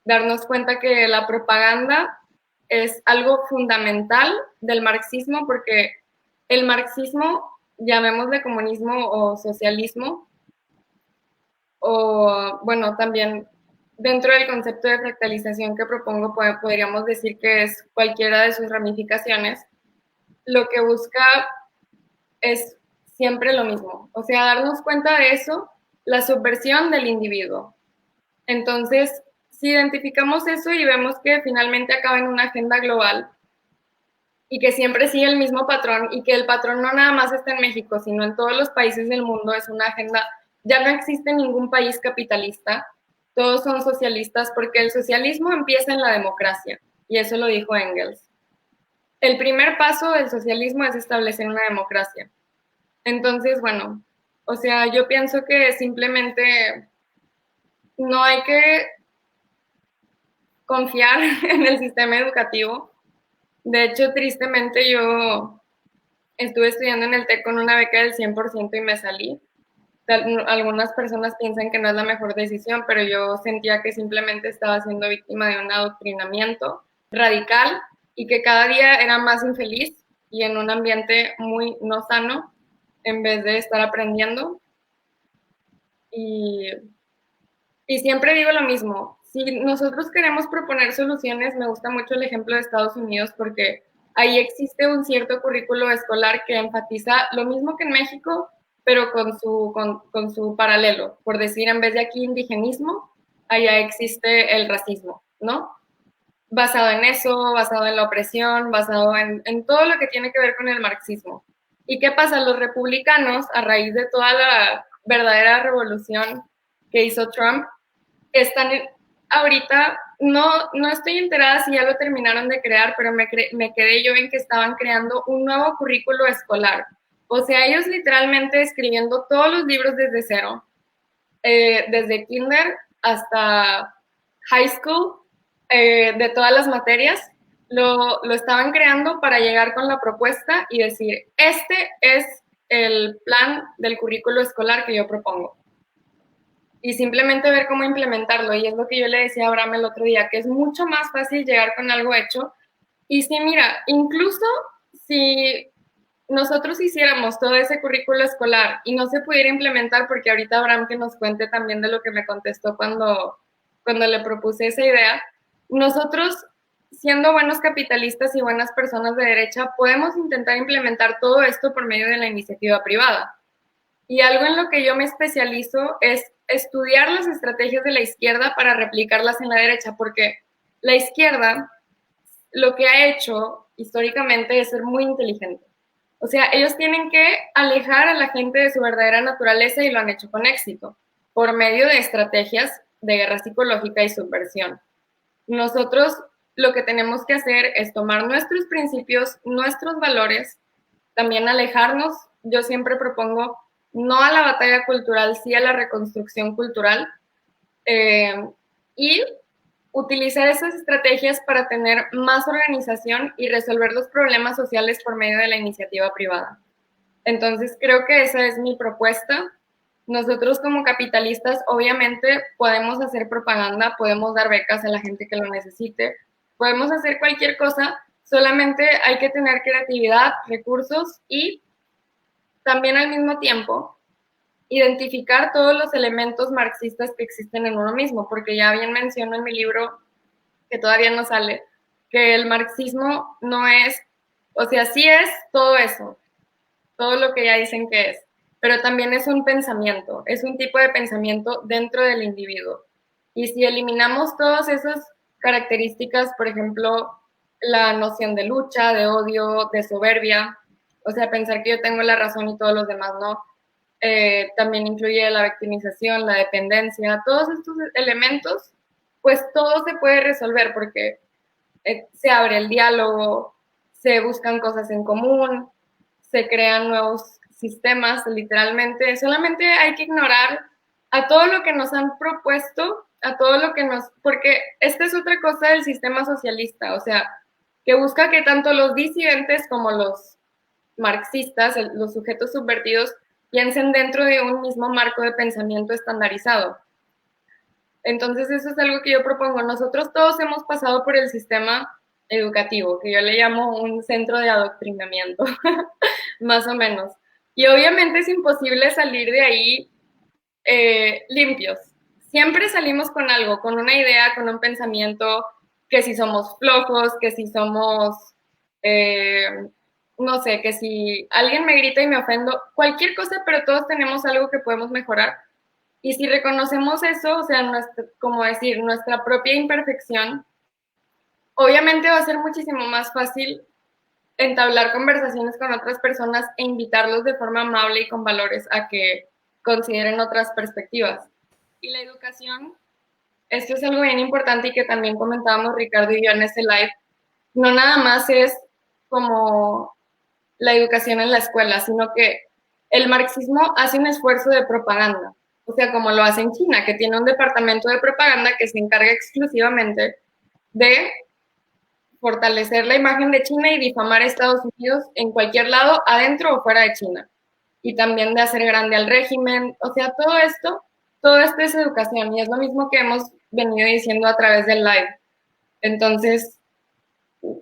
darnos cuenta que la propaganda es algo fundamental del marxismo, porque el marxismo, llamémosle comunismo o socialismo, o bueno, también dentro del concepto de fractalización que propongo, podríamos decir que es cualquiera de sus ramificaciones, lo que busca es siempre lo mismo, o sea, darnos cuenta de eso, la subversión del individuo. Entonces, si identificamos eso y vemos que finalmente acaba en una agenda global y que siempre sigue el mismo patrón y que el patrón no nada más está en México, sino en todos los países del mundo, es una agenda, ya no existe ningún país capitalista, todos son socialistas porque el socialismo empieza en la democracia y eso lo dijo Engels. El primer paso del socialismo es establecer una democracia. Entonces, bueno, o sea, yo pienso que simplemente no hay que confiar en el sistema educativo. De hecho, tristemente yo estuve estudiando en el TEC con una beca del 100% y me salí. Algunas personas piensan que no es la mejor decisión, pero yo sentía que simplemente estaba siendo víctima de un adoctrinamiento radical y que cada día era más infeliz y en un ambiente muy no sano en vez de estar aprendiendo. Y siempre digo lo mismo, si nosotros queremos proponer soluciones, me gusta mucho el ejemplo de Estados Unidos porque ahí existe un cierto currículo escolar que enfatiza lo mismo que en México, pero con su paralelo. Por decir, en vez de aquí indigenismo, allá existe el racismo, ¿no? Basado en eso, basado en la opresión, basado en todo lo que tiene que ver con el marxismo. ¿Y qué pasa? Los republicanos, a raíz de toda la verdadera revolución que hizo Trump, están ahorita, no estoy enterada si ya lo terminaron de crear, pero me quedé yo en que estaban creando un nuevo currículo escolar. O sea, ellos literalmente escribiendo todos los libros desde cero, desde kinder hasta high school, de todas las materias, lo estaban creando para llegar con la propuesta y decir, este es el plan del currículo escolar que yo propongo. Y simplemente ver cómo implementarlo. Y es lo que yo le decía a Abraham el otro día, que es mucho más fácil llegar con algo hecho. Y sí, mira, incluso si nosotros hiciéramos todo ese currículo escolar y no se pudiera implementar, porque ahorita Abraham que nos cuente también de lo que me contestó cuando le propuse esa idea, nosotros, siendo buenos capitalistas y buenas personas de derecha, podemos intentar implementar todo esto por medio de la iniciativa privada. Y algo en lo que yo me especializo es estudiar las estrategias de la izquierda para replicarlas en la derecha, porque la izquierda lo que ha hecho históricamente es ser muy inteligente. O sea, ellos tienen que alejar a la gente de su verdadera naturaleza y lo han hecho con éxito, por medio de estrategias de guerra psicológica y subversión. Nosotros lo que tenemos que hacer es tomar nuestros principios, nuestros valores, también alejarnos. Yo siempre propongo no a la batalla cultural, sí a la reconstrucción cultural, y utilizar esas estrategias para tener más organización y resolver los problemas sociales por medio de la iniciativa privada. Entonces, creo que esa es mi propuesta. Nosotros como capitalistas, obviamente, podemos hacer propaganda, podemos dar becas a la gente que lo necesite, podemos hacer cualquier cosa, solamente hay que tener creatividad, recursos y también al mismo tiempo identificar todos los elementos marxistas que existen en uno mismo, porque ya bien menciono en mi libro, que todavía no sale, que el marxismo no es, o sea, sí es todo eso, todo lo que ya dicen que es, pero también es un pensamiento, es un tipo de pensamiento dentro del individuo. Y si eliminamos todas esas características, por ejemplo, la noción de lucha, de odio, de soberbia, o sea, pensar que yo tengo la razón y todos los demás no, también incluye la victimización, la dependencia, todos estos elementos, pues todo se puede resolver porque se abre el diálogo, se buscan cosas en común, se crean nuevos sistemas, literalmente. Solamente hay que ignorar a todo lo que nos han propuesto, a todo lo que nos... Porque esta es otra cosa del sistema socialista, o sea, que busca que tanto los disidentes como los marxistas, los sujetos subvertidos, piensen dentro de un mismo marco de pensamiento estandarizado. Entonces, eso es algo que yo propongo. Nosotros todos hemos pasado por el sistema educativo, que yo le llamo un centro de adoctrinamiento, más o menos. Y obviamente es imposible salir de ahí limpios. Siempre salimos con algo, con una idea, con un pensamiento, que si somos flojos, que si somos, no sé, que si alguien me grita y me ofendo, cualquier cosa, pero todos tenemos algo que podemos mejorar. Y si reconocemos eso, o sea, como decir, nuestra propia imperfección, obviamente va a ser muchísimo más fácil entablar conversaciones con otras personas e invitarlos de forma amable y con valores a que consideren otras perspectivas. Y la educación, esto es algo bien importante y que también comentábamos Ricardo y yo en ese live, no nada más es como la educación en la escuela, sino que el marxismo hace un esfuerzo de propaganda, o sea, como lo hace en China, que tiene un departamento de propaganda que se encarga exclusivamente de fortalecer la imagen de China y difamar a Estados Unidos en cualquier lado, adentro o fuera de China. Y también de hacer grande al régimen. O sea, todo esto es educación y es lo mismo que hemos venido diciendo a través del live. Entonces,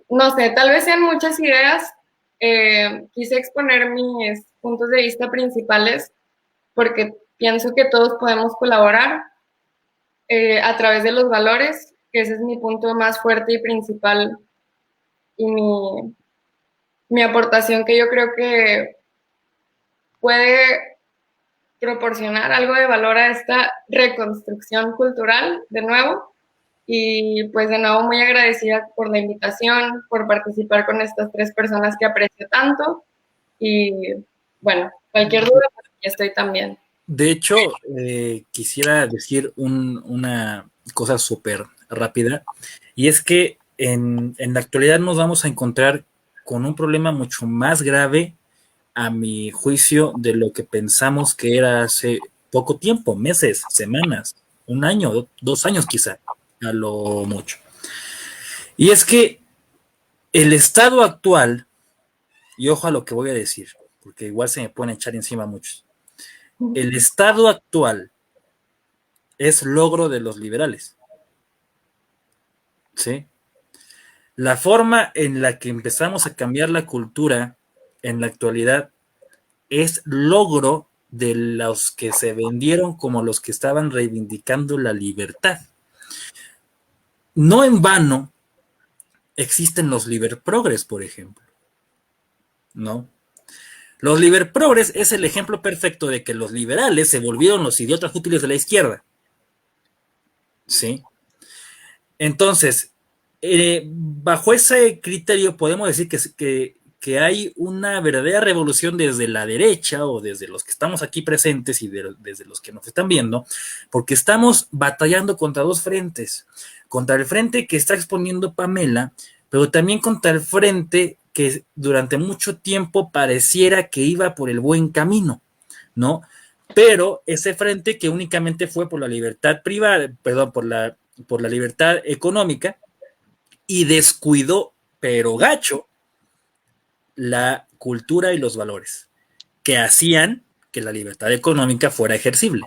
no sé, tal vez sean muchas ideas. Quise exponer mis puntos de vista principales porque pienso que todos podemos colaborar a través de los valores, que ese es mi punto más fuerte y principal y mi aportación, que yo creo que puede proporcionar algo de valor a esta reconstrucción cultural de nuevo. Y pues de nuevo muy agradecida por la invitación, por participar con estas tres personas que aprecio tanto. Y bueno, cualquier duda, pues aquí estoy también. De hecho, quisiera decir una cosa súper rápida, y es que en la actualidad nos vamos a encontrar con un problema mucho más grave, a mi juicio, de lo que pensamos que era hace poco tiempo, meses, semanas, un año, 2 años quizá, a lo mucho. Y es que el estado actual, y ojo a lo que voy a decir, porque igual se me pueden echar encima muchos, el estado actual es logro de los liberales. ¿Sí? La forma en la que empezamos a cambiar la cultura en la actualidad es logro de los que se vendieron como los que estaban reivindicando la libertad. No en vano existen los liberprogres, por ejemplo, ¿no? Los liberprogres es el ejemplo perfecto de que los liberales se volvieron los idiotas útiles de la izquierda. ¿Sí? Entonces, bajo ese criterio podemos decir que hay una verdadera revolución desde la derecha o desde los que estamos aquí presentes y desde los que nos están viendo, porque estamos batallando contra dos frentes, contra el frente que está exponiendo Pamela, pero también contra el frente que durante mucho tiempo pareciera que iba por el buen camino, ¿no? Pero ese frente que únicamente fue por la libertad privada, perdón, por la por la libertad económica y descuidó, pero gacho, la cultura y los valores que hacían que la libertad económica fuera ejercible,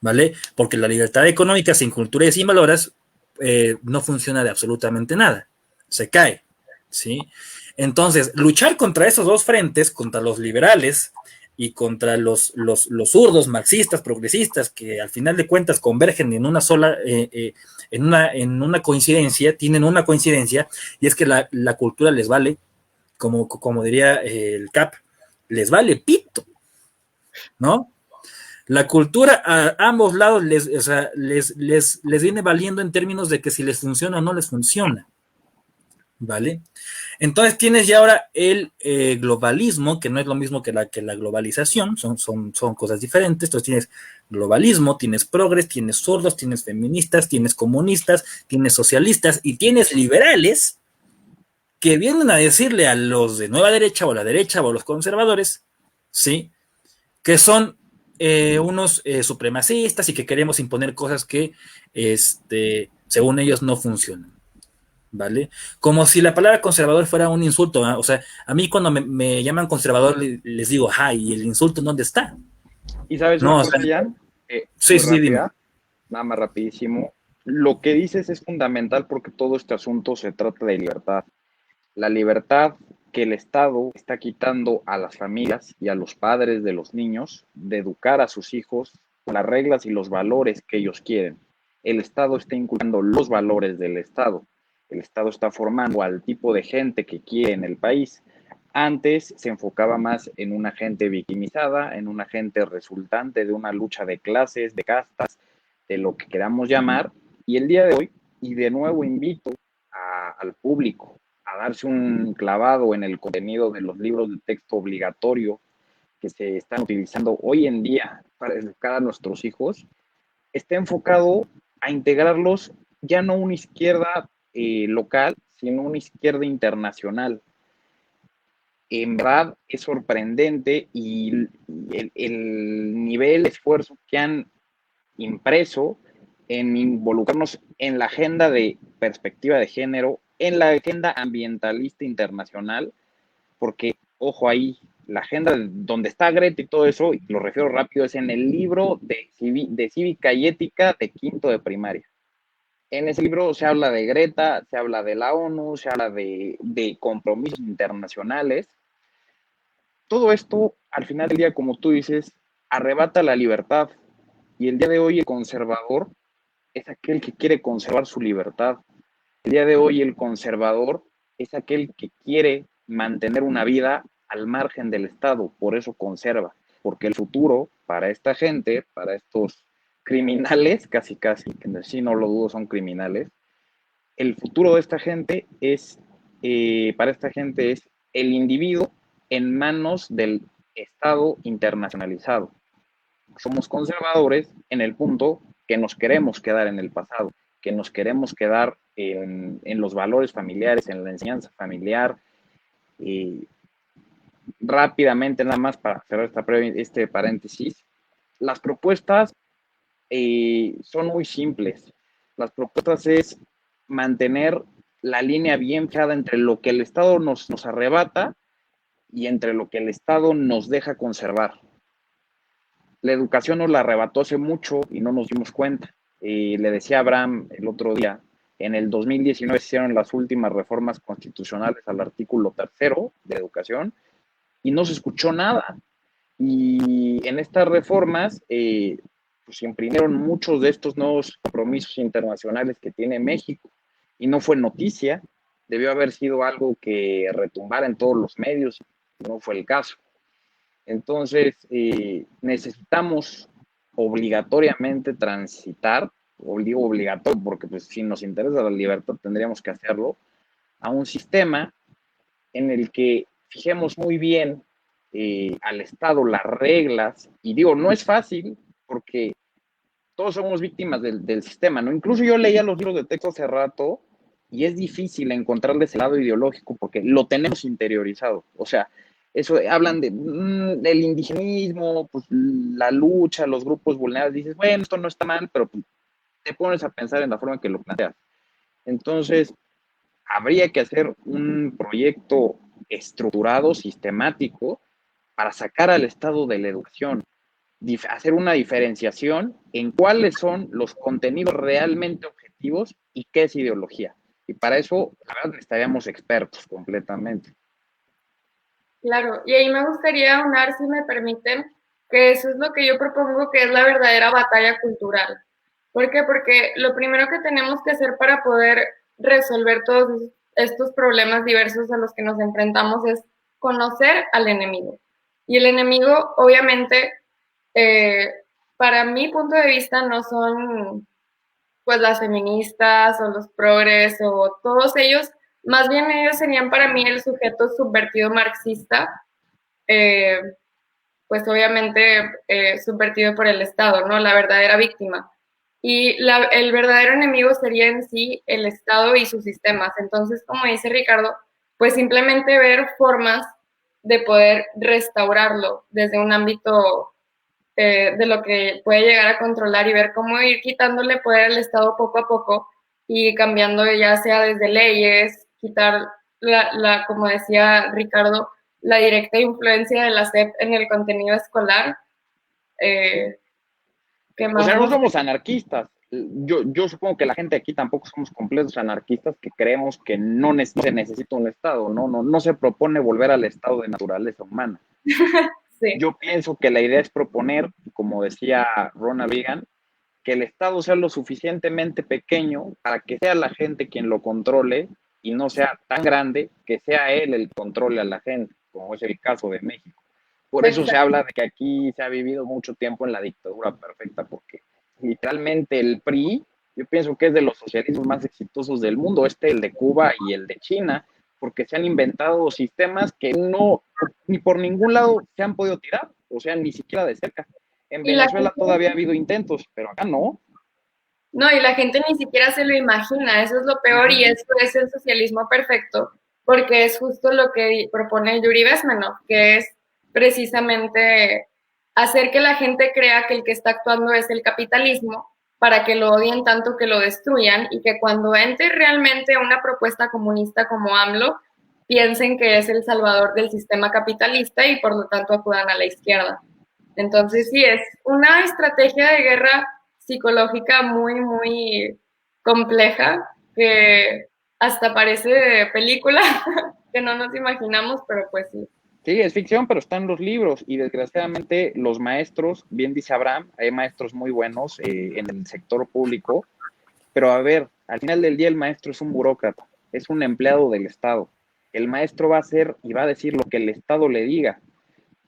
¿vale? Porque la libertad económica sin cultura y sin valores no funciona de absolutamente nada, se cae, ¿sí? Entonces, luchar contra esos dos frentes, contra los liberales y contra los zurdos, marxistas, progresistas, que al final de cuentas convergen en una sola, en una coincidencia, tienen una coincidencia, y es que la cultura les vale, como diría el CAP, les vale pito, ¿no? La cultura a ambos lados o sea, les viene valiendo en términos de que si les funciona o no les funciona, ¿vale? Entonces tienes ya ahora el globalismo, que no es lo mismo que la globalización, son cosas diferentes. Entonces tienes globalismo, tienes progres, tienes zurdos, tienes feministas, tienes comunistas, tienes socialistas y tienes liberales que vienen a decirle a los de nueva derecha o la derecha o a los conservadores, ¿sí? Que son unos supremacistas y que queremos imponer cosas que, según ellos, no funcionan, ¿vale? Como si la palabra conservador fuera un insulto, ¿eh? O sea, a mí cuando me llaman conservador les digo, ¿y el insulto dónde está? Y sabes No, una o cosa, sea, Jan, sí, muy sí, dime. rápida, nada más rapidísimo. Lo que dices es fundamental porque todo este asunto se trata de libertad. La libertad que el Estado está quitando a las familias y a los padres de los niños de educar a sus hijos con las reglas y los valores que ellos quieren. El Estado está inculcando los valores del Estado. El Estado está formando al tipo de gente que quiere en el país. Antes se enfocaba más en una gente victimizada, en una gente resultante de una lucha de clases, de castas, de lo que queramos llamar. Y el día de hoy, y de nuevo invito al público a darse un clavado en el contenido de los libros de texto obligatorio que se están utilizando hoy en día para educar a nuestros hijos, está enfocado a integrarlos ya no una izquierda local, sino una izquierda internacional. En verdad es sorprendente y el nivel de esfuerzo que han impreso en involucrarnos en la agenda de perspectiva de género, en la agenda ambientalista internacional, porque, ojo ahí, la agenda donde está Greta y todo eso, y lo refiero rápido, es en el libro de cívica y ética de quinto de primaria. En ese libro se habla de Greta, se habla de la ONU, se habla de compromisos internacionales. Todo esto, al final del día, como tú dices, arrebata la libertad. Y el día de hoy el conservador es aquel que quiere conservar su libertad. El día de hoy el conservador es aquel que quiere mantener una vida al margen del Estado, por eso conserva, porque el futuro para esta gente, para estos criminales, casi, que sí no lo dudo, son criminales, el futuro de esta gente es, para esta gente es el individuo en manos del Estado internacionalizado. Somos conservadores en el punto que nos queremos quedar en el pasado, que nos queremos quedar en los valores familiares, en la enseñanza familiar. Rápidamente, nada más para cerrar este paréntesis, las propuestas son muy simples. Las propuestas es mantener la línea bien fijada entre lo que el Estado nos arrebata y entre lo que el Estado nos deja conservar. La educación nos la arrebató hace mucho y no nos dimos cuenta. Le decía a Abraham el otro día, en el 2019 se hicieron las últimas reformas constitucionales al artículo 3 de educación y no se escuchó nada. Y en estas reformas pues se imprimieron muchos de estos nuevos compromisos internacionales que tiene México y no fue noticia, debió haber sido algo que retumbara en todos los medios, no fue el caso. Entonces, necesitamos obligatoriamente transitar, o digo obligatorio porque pues, si nos interesa la libertad tendríamos que hacerlo, a un sistema en el que fijemos muy bien al Estado las reglas, y digo, no es fácil porque todos somos víctimas del sistema, ¿no? Incluso yo leía los libros de texto hace rato y es difícil encontrarle ese lado ideológico porque lo tenemos interiorizado, o sea, eso hablan del indigenismo, pues la lucha, los grupos vulnerables, dices, bueno, esto no está mal, pero pues, te pones a pensar en la forma en que lo planteas. Entonces, habría que hacer un proyecto estructurado, sistemático, para sacar al Estado de la educación, hacer una diferenciación en cuáles son los contenidos realmente objetivos y qué es ideología. Y para eso, la verdad, necesitaríamos expertos completamente. Claro, y ahí me gustaría aunar, si me permiten, que eso es lo que yo propongo, que es la verdadera batalla cultural. ¿Por qué? Porque lo primero que tenemos que hacer para poder resolver todos estos problemas diversos a los que nos enfrentamos es conocer al enemigo. Y el enemigo, obviamente, eh, para mi punto de vista, no son pues las feministas o los progres o todos ellos, más bien ellos serían para mí el sujeto subvertido marxista, eh, pues obviamente subvertido por el Estado, ¿no? La verdadera víctima. Y el verdadero enemigo sería en sí el Estado y sus sistemas. Entonces, como dice Ricardo, pues simplemente ver formas de poder restaurarlo desde un ámbito de lo que puede llegar a controlar y ver cómo ir quitándole poder al Estado poco a poco y cambiando ya sea desde leyes, quitar como decía Ricardo, la directa influencia de la SEP en el contenido escolar. ¿Qué O más? sea, no somos anarquistas. Yo supongo que la gente aquí tampoco somos completos anarquistas que creemos que no se necesita un Estado, no se propone volver al estado de naturaleza humana. Sí. Yo pienso que la idea es proponer, como decía Ronald Reagan, que el Estado sea lo suficientemente pequeño para que sea la gente quien lo controle y no sea tan grande que sea él el controle a la gente, como es el caso de México. Por eso se habla de que aquí se ha vivido mucho tiempo en la dictadura perfecta, porque literalmente el PRI, yo pienso que es de los socialismos más exitosos del mundo, el de Cuba y el de China, porque se han inventado sistemas que no, ni por ningún lado se han podido tirar, o sea, ni siquiera de cerca. En Venezuela todavía ha habido intentos, pero acá no. No, y la gente ni siquiera se lo imagina, eso es lo peor y eso es el socialismo perfecto, porque es justo lo que propone Yuri Bezmenov, que es precisamente hacer que la gente crea que el que está actuando es el capitalismo para que lo odien tanto que lo destruyan y que cuando entre realmente una propuesta comunista como AMLO, piensen que es el salvador del sistema capitalista y por lo tanto acudan a la izquierda. Entonces sí, es una estrategia de guerra psicológica muy, muy compleja que hasta parece de película que no nos imaginamos, pero pues sí. Sí, es ficción, pero está en los libros y desgraciadamente los maestros, bien dice Abraham, hay maestros muy buenos en el sector público, pero a ver, al final del día el maestro es un burócrata, es un empleado del Estado. El maestro va a hacer y va a decir lo que el Estado le diga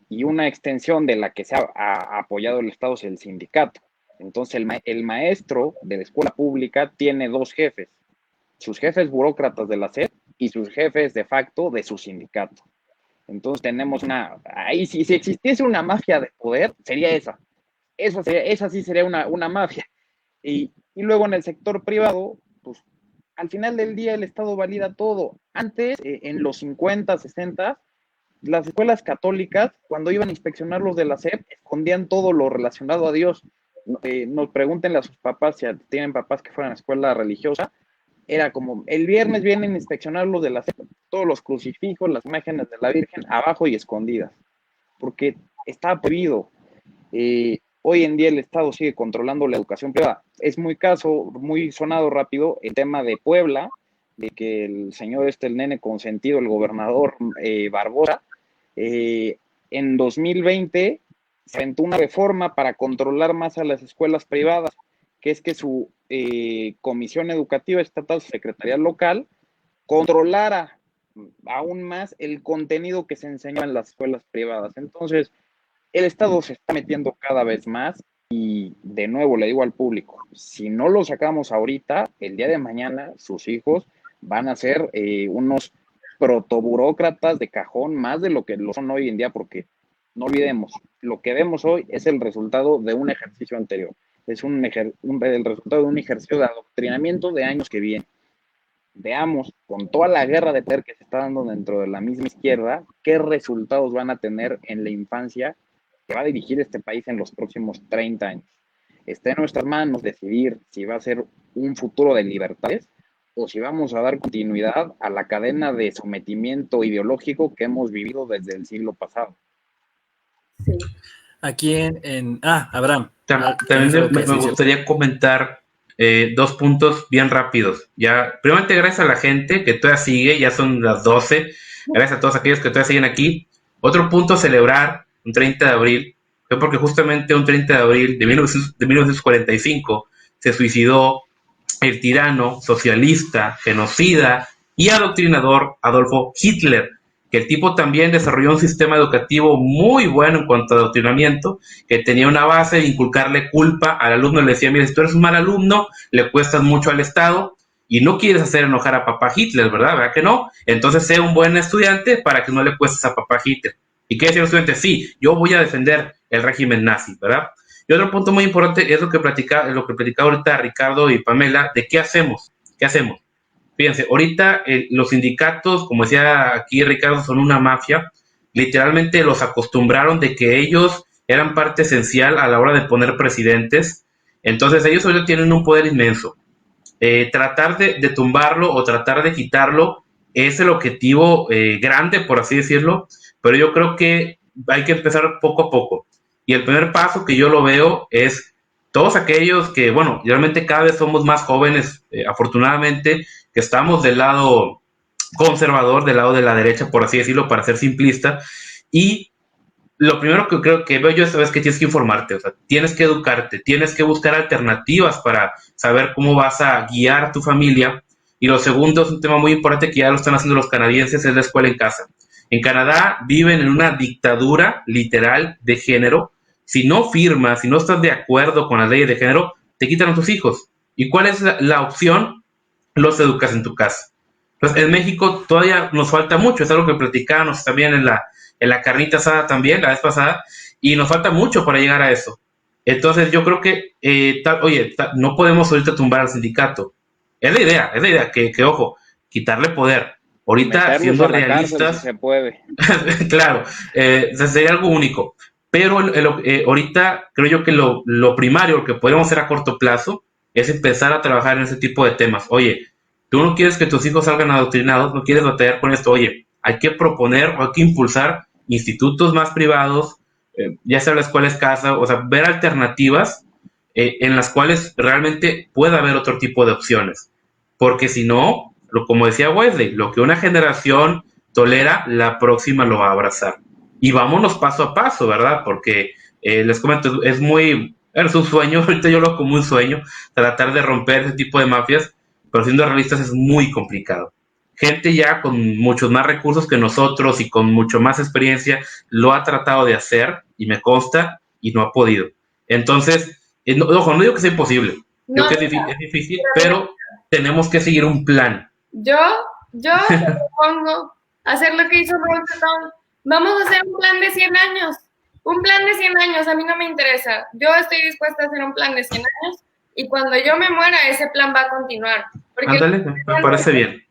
y una extensión de la que se ha apoyado el Estado es el sindicato. Entonces el maestro de la escuela pública tiene dos jefes, sus jefes burócratas de la SEP y sus jefes de facto de su sindicato. Entonces tenemos ahí si existiese una mafia de poder, sería esa. Esa sí sería una mafia. Y luego en el sector privado, pues al final del día el Estado valida todo. Antes, en los 50, 60, las escuelas católicas, cuando iban a inspeccionar los de la SEP, escondían todo lo relacionado a Dios. Nos pregúntenle a sus papás, si tienen papás que fueran a escuela religiosa, era como, el viernes vienen a inspeccionar los de la SEP, todos los crucifijos, las imágenes de la Virgen, abajo y escondidas, porque estaba prohibido. Hoy en día el Estado sigue controlando la educación privada. Es muy sonado rápido el tema de Puebla, de que el señor el nene consentido, el gobernador Barbosa, en 2020 se aventó una reforma para controlar más a las escuelas privadas, que es que su comisión educativa estatal, su secretaría local, controlara aún más el contenido que se enseña en las escuelas privadas. Entonces, el Estado se está metiendo cada vez más y de nuevo le digo al público, si no lo sacamos ahorita, el día de mañana sus hijos van a ser unos protoburócratas de cajón, más de lo que lo son hoy en día, porque no olvidemos, lo que vemos hoy es el resultado de un ejercicio anterior, es el resultado de un ejercicio de adoctrinamiento de años que vienen. Veamos, con toda la guerra de poder que se está dando dentro de la misma izquierda, qué resultados van a tener en la infancia que va a dirigir este país en los próximos 30 años. está en nuestras manos decidir si va a ser un futuro de libertades o si vamos a dar continuidad a la cadena de sometimiento ideológico que hemos vivido desde el siglo pasado. Sí. Aquí Abraham. También me gustaría comentar 2 puntos bien rápidos. Ya, primeramente, gracias a la gente que todavía sigue, ya son las 12. Gracias a todos aquellos que todavía siguen aquí. Otro punto a celebrar, un 30 de abril, fue porque justamente un 30 de abril de 1945 se suicidó el tirano, socialista, genocida y adoctrinador Adolfo Hitler, que el tipo también desarrolló un sistema educativo muy bueno en cuanto a adoctrinamiento, que tenía una base de inculcarle culpa al alumno. Le decía, mira, si tú eres un mal alumno, le cuestas mucho al Estado y no quieres hacer enojar a papá Hitler, ¿verdad? ¿Verdad que no? Entonces sé un buen estudiante para que no le cuestes a papá Hitler. ¿Y qué decía el estudiante? Sí, yo voy a defender el régimen nazi, ¿verdad? Y otro punto muy importante es lo que platicaba ahorita Ricardo y Pamela, de qué hacemos. ¿Qué hacemos? Fíjense, ahorita los sindicatos, como decía aquí Ricardo, son una mafia. Literalmente los acostumbraron de que ellos eran parte esencial a la hora de poner presidentes. Entonces ellos ahorita tienen un poder inmenso. Tratar de tumbarlo o tratar de quitarlo es el objetivo grande, por así decirlo, pero yo creo que hay que empezar poco a poco. Y el primer paso que yo lo veo es todos aquellos que, bueno, realmente cada vez somos más jóvenes, afortunadamente, que estamos del lado conservador, del lado de la derecha, por así decirlo, para ser simplista. Y lo primero que creo que veo yo es que tienes que informarte, o sea, tienes que educarte, tienes que buscar alternativas para saber cómo vas a guiar a tu familia. Y lo segundo es un tema muy importante que ya lo están haciendo los canadienses, es la escuela en casa. En Canadá viven en una dictadura literal de género. Si no firmas, si no estás de acuerdo con las leyes de género, te quitan a tus hijos. ¿Y cuál es la opción? Los educas en tu casa. Entonces, en México todavía nos falta mucho, es algo que platicábamos también en la carnita asada también, la vez pasada, y nos falta mucho para llegar a eso. Entonces, yo creo que, no podemos ahorita tumbar al sindicato. Es la idea, que ojo, quitarle poder. Ahorita, meterlos siendo a la realistas, cárcel, si se puede. claro, sería algo único. Pero ahorita creo yo que lo primario que podemos hacer a corto plazo es empezar a trabajar en ese tipo de temas. Oye, tú no quieres que tus hijos salgan adoctrinados, no quieres batallar con esto. Oye, hay que proponer o hay que impulsar institutos más privados, ya sea la escuela es casa, o sea, ver alternativas en las cuales realmente pueda haber otro tipo de opciones. Porque si no, como decía Wesley, lo que una generación tolera, la próxima lo va a abrazar. Y vámonos paso a paso, ¿verdad? Porque les comento, es un sueño, ahorita yo lo como un sueño, tratar de romper ese tipo de mafias, pero siendo realistas es muy complicado. Gente ya con muchos más recursos que nosotros y con mucho más experiencia lo ha tratado de hacer, y me consta, y no ha podido. Entonces, ojo, no digo que sea imposible, digo que es difícil, pero tenemos que seguir un plan. Yo te propongo hacer lo que hizo Mao Zedong. Vamos a hacer un plan de 100 años. Un plan de 100 años, a mí no me interesa. Yo estoy dispuesta a hacer un plan de 100 años y cuando yo me muera, ese plan va a continuar. Porque ándale, me parece bien.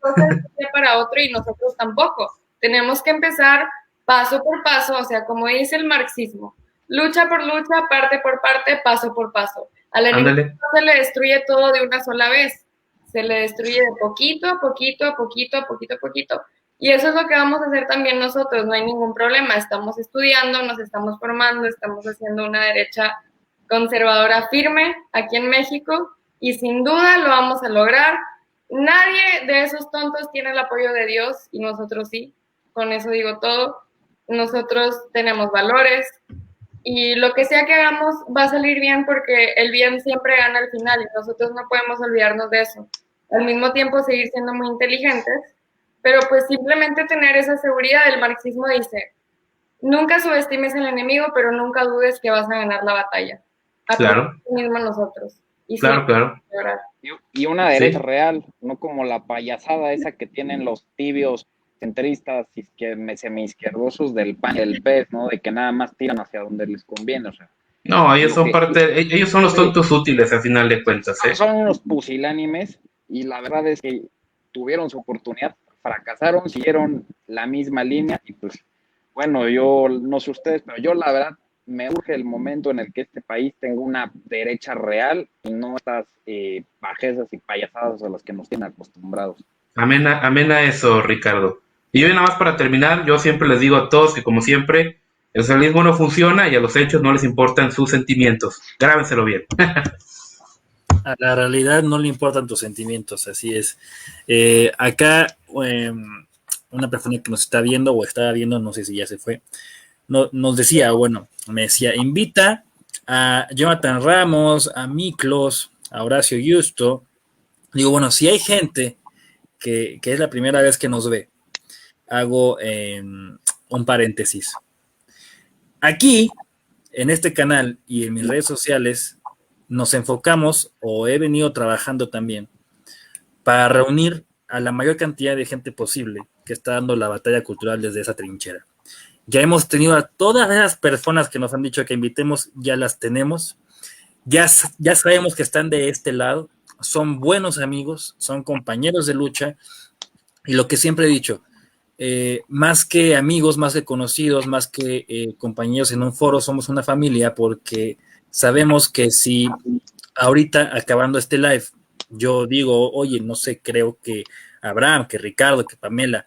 Para otro y nosotros tampoco. Tenemos que empezar paso por paso, o sea, como dice el marxismo, lucha por lucha, parte por parte, paso por paso. Al enemigo no se le destruye todo de una sola vez, se le destruye de poquito a poquito, a poquito, a poquito, a poquito. Y eso es lo que vamos a hacer también nosotros, no hay ningún problema. Estamos estudiando, nos estamos formando, estamos haciendo una derecha conservadora firme aquí en México y sin duda lo vamos a lograr. Nadie de esos tontos tiene el apoyo de Dios y nosotros sí, con eso digo todo. Nosotros tenemos valores y lo que sea que hagamos va a salir bien porque el bien siempre gana al final y nosotros no podemos olvidarnos de eso. Al mismo tiempo seguir siendo muy inteligentes, pero pues simplemente tener esa seguridad. El marxismo dice, nunca subestimes al enemigo, pero nunca dudes que vas a ganar la batalla. Claro. Mismo nosotros. Y claro. Y una derecha real, no como la payasada esa que tienen los tibios centristas y semi-izquierdosos del PAN y del PES, ¿no? De que nada más tiran hacia donde les conviene, o sea. No, ellos son los tontos útiles al final de cuentas, ¿eh? Son unos pusilánimes y la verdad es que tuvieron su oportunidad, fracasaron, siguieron la misma línea y pues, bueno, yo no sé ustedes, pero yo la verdad me urge el momento en el que este país tenga una derecha real y no estas bajezas y payasadas a las que nos tienen acostumbrados. Amena eso, Ricardo. Y yo nada más para terminar, yo siempre les digo a todos que como siempre, el socialismo no funciona y a los hechos no les importan sus sentimientos. Grábenselo bien. A la realidad no le importan tus sentimientos, así es. Acá una persona que nos está viendo o estaba viendo, no sé si ya se fue, nos decía, bueno, me decía, invita a Jonathan Ramos, a Miklos, a Horacio Justo. Digo, bueno, si hay gente que es la primera vez que nos ve, hago un paréntesis. Aquí, en este canal y en mis redes sociales, nos enfocamos, o he venido trabajando también, para reunir a la mayor cantidad de gente posible que está dando la batalla cultural desde esa trinchera. Ya hemos tenido a todas esas personas que nos han dicho que invitemos, ya las tenemos, ya sabemos que están de este lado, son buenos amigos, son compañeros de lucha, y lo que siempre he dicho, más que amigos, más que conocidos, más que compañeros en un foro, somos una familia, porque sabemos que si ahorita acabando este live, yo digo, oye, no sé, creo que Abraham, que Ricardo, que Pamela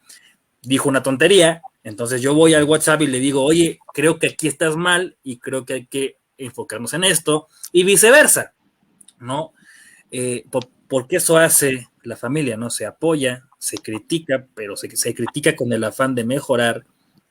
dijo una tontería, entonces yo voy al WhatsApp y le digo, oye, creo que aquí estás mal y creo que hay que enfocarnos en esto, y viceversa, ¿no? Porque eso hace la familia, ¿no? Se apoya, se critica, pero se critica con el afán de mejorar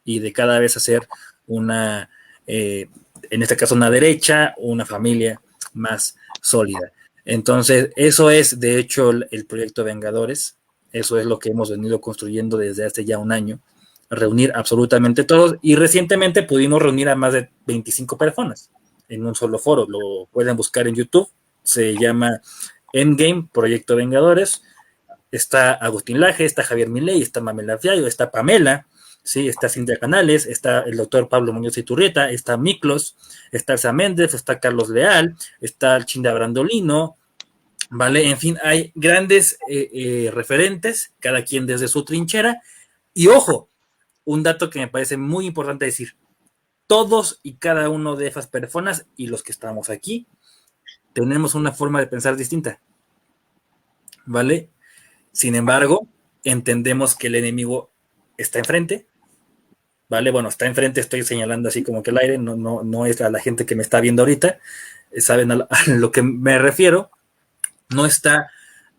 y de cada vez hacer una, en este caso, una derecha, una familia más sólida. Entonces, eso es, de hecho, el proyecto Vengadores. Eso es lo que hemos venido construyendo desde hace ya un año. Reunir absolutamente todos. Y recientemente pudimos reunir a más de 25 personas en un solo foro. Lo pueden buscar en YouTube. Se llama Endgame, Proyecto Vengadores. Está Agustín Laje, está Javier Milei, está Mamela Fiallo, está Pamela, ¿sí? Está Cintia Canales, está el doctor Pablo Muñoz Iturrieta, está Miklos, está Elsa Méndez, está Carlos Leal, está el Chinda Brandolino, ¿vale? En fin, hay grandes referentes, cada quien desde su trinchera. Y ojo, un dato que me parece muy importante decir, todos y cada uno de esas personas y los que estamos aquí, tenemos una forma de pensar distinta, ¿vale? Sin embargo, entendemos que el enemigo está enfrente, ¿vale? Bueno, está enfrente, estoy señalando así como que el aire, no es a la gente que me está viendo ahorita, saben a lo que me refiero, no está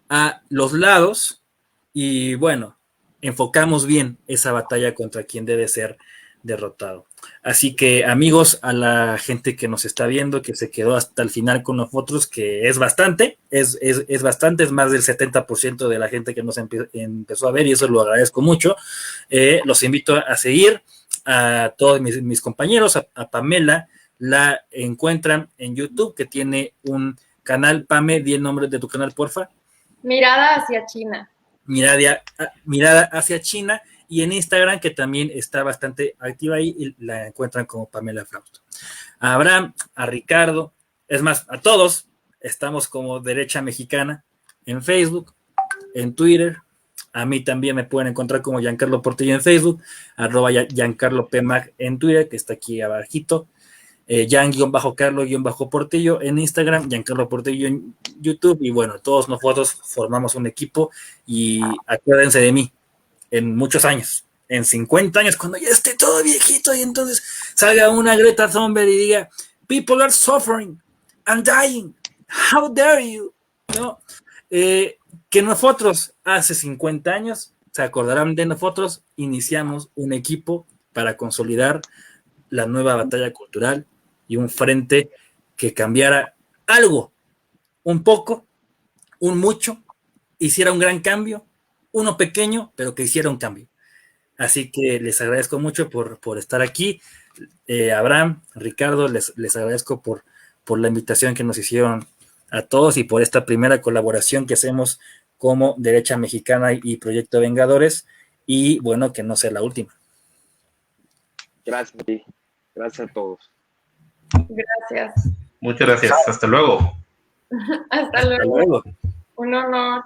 a los lados y bueno, enfocamos bien esa batalla contra quien debe ser derrotado. Así que amigos, a la gente que nos está viendo, que se quedó hasta el final con nosotros, que es bastante, es bastante, es más del 70% de la gente que nos empezó a ver y eso lo agradezco mucho. Los invito a seguir a todos mis compañeros, a Pamela, la encuentran en YouTube, que tiene un canal. Pame, di el nombre de tu canal, porfa. Mirada hacia China. Mirada hacia China. Y en Instagram, que también está bastante activa ahí, y la encuentran como Pamela Frausto. A Abraham, a Ricardo, es más, a todos, estamos como Derecha Mexicana en Facebook, en Twitter. A mí también me pueden encontrar como Giancarlo Portillo en Facebook, @Giancarlo PMAG en Twitter, que está aquí abajito. Jan-Carlo-Portillo en Instagram, Giancarlo Portillo en YouTube. Y bueno, todos nosotros formamos un equipo y acuérdense de mí. En muchos años, en 50 años, cuando ya esté todo viejito y entonces salga una Greta Thunberg y diga, people are suffering and dying, how dare you, ¿no? Que nosotros hace 50 años, se acordarán de nosotros, iniciamos un equipo para consolidar la nueva batalla cultural y un frente que cambiara algo, un poco, un mucho, hiciera un gran cambio, uno pequeño, pero que hiciera un cambio. Así que les agradezco mucho por estar aquí. Abraham, Ricardo, les agradezco por la invitación que nos hicieron a todos y por esta primera colaboración que hacemos como Derecha Mexicana y Proyecto Vengadores. Y bueno, que no sea la última. Gracias a ti. Gracias a todos. Gracias. Muchas gracias. Hasta luego. Hasta luego. Un honor.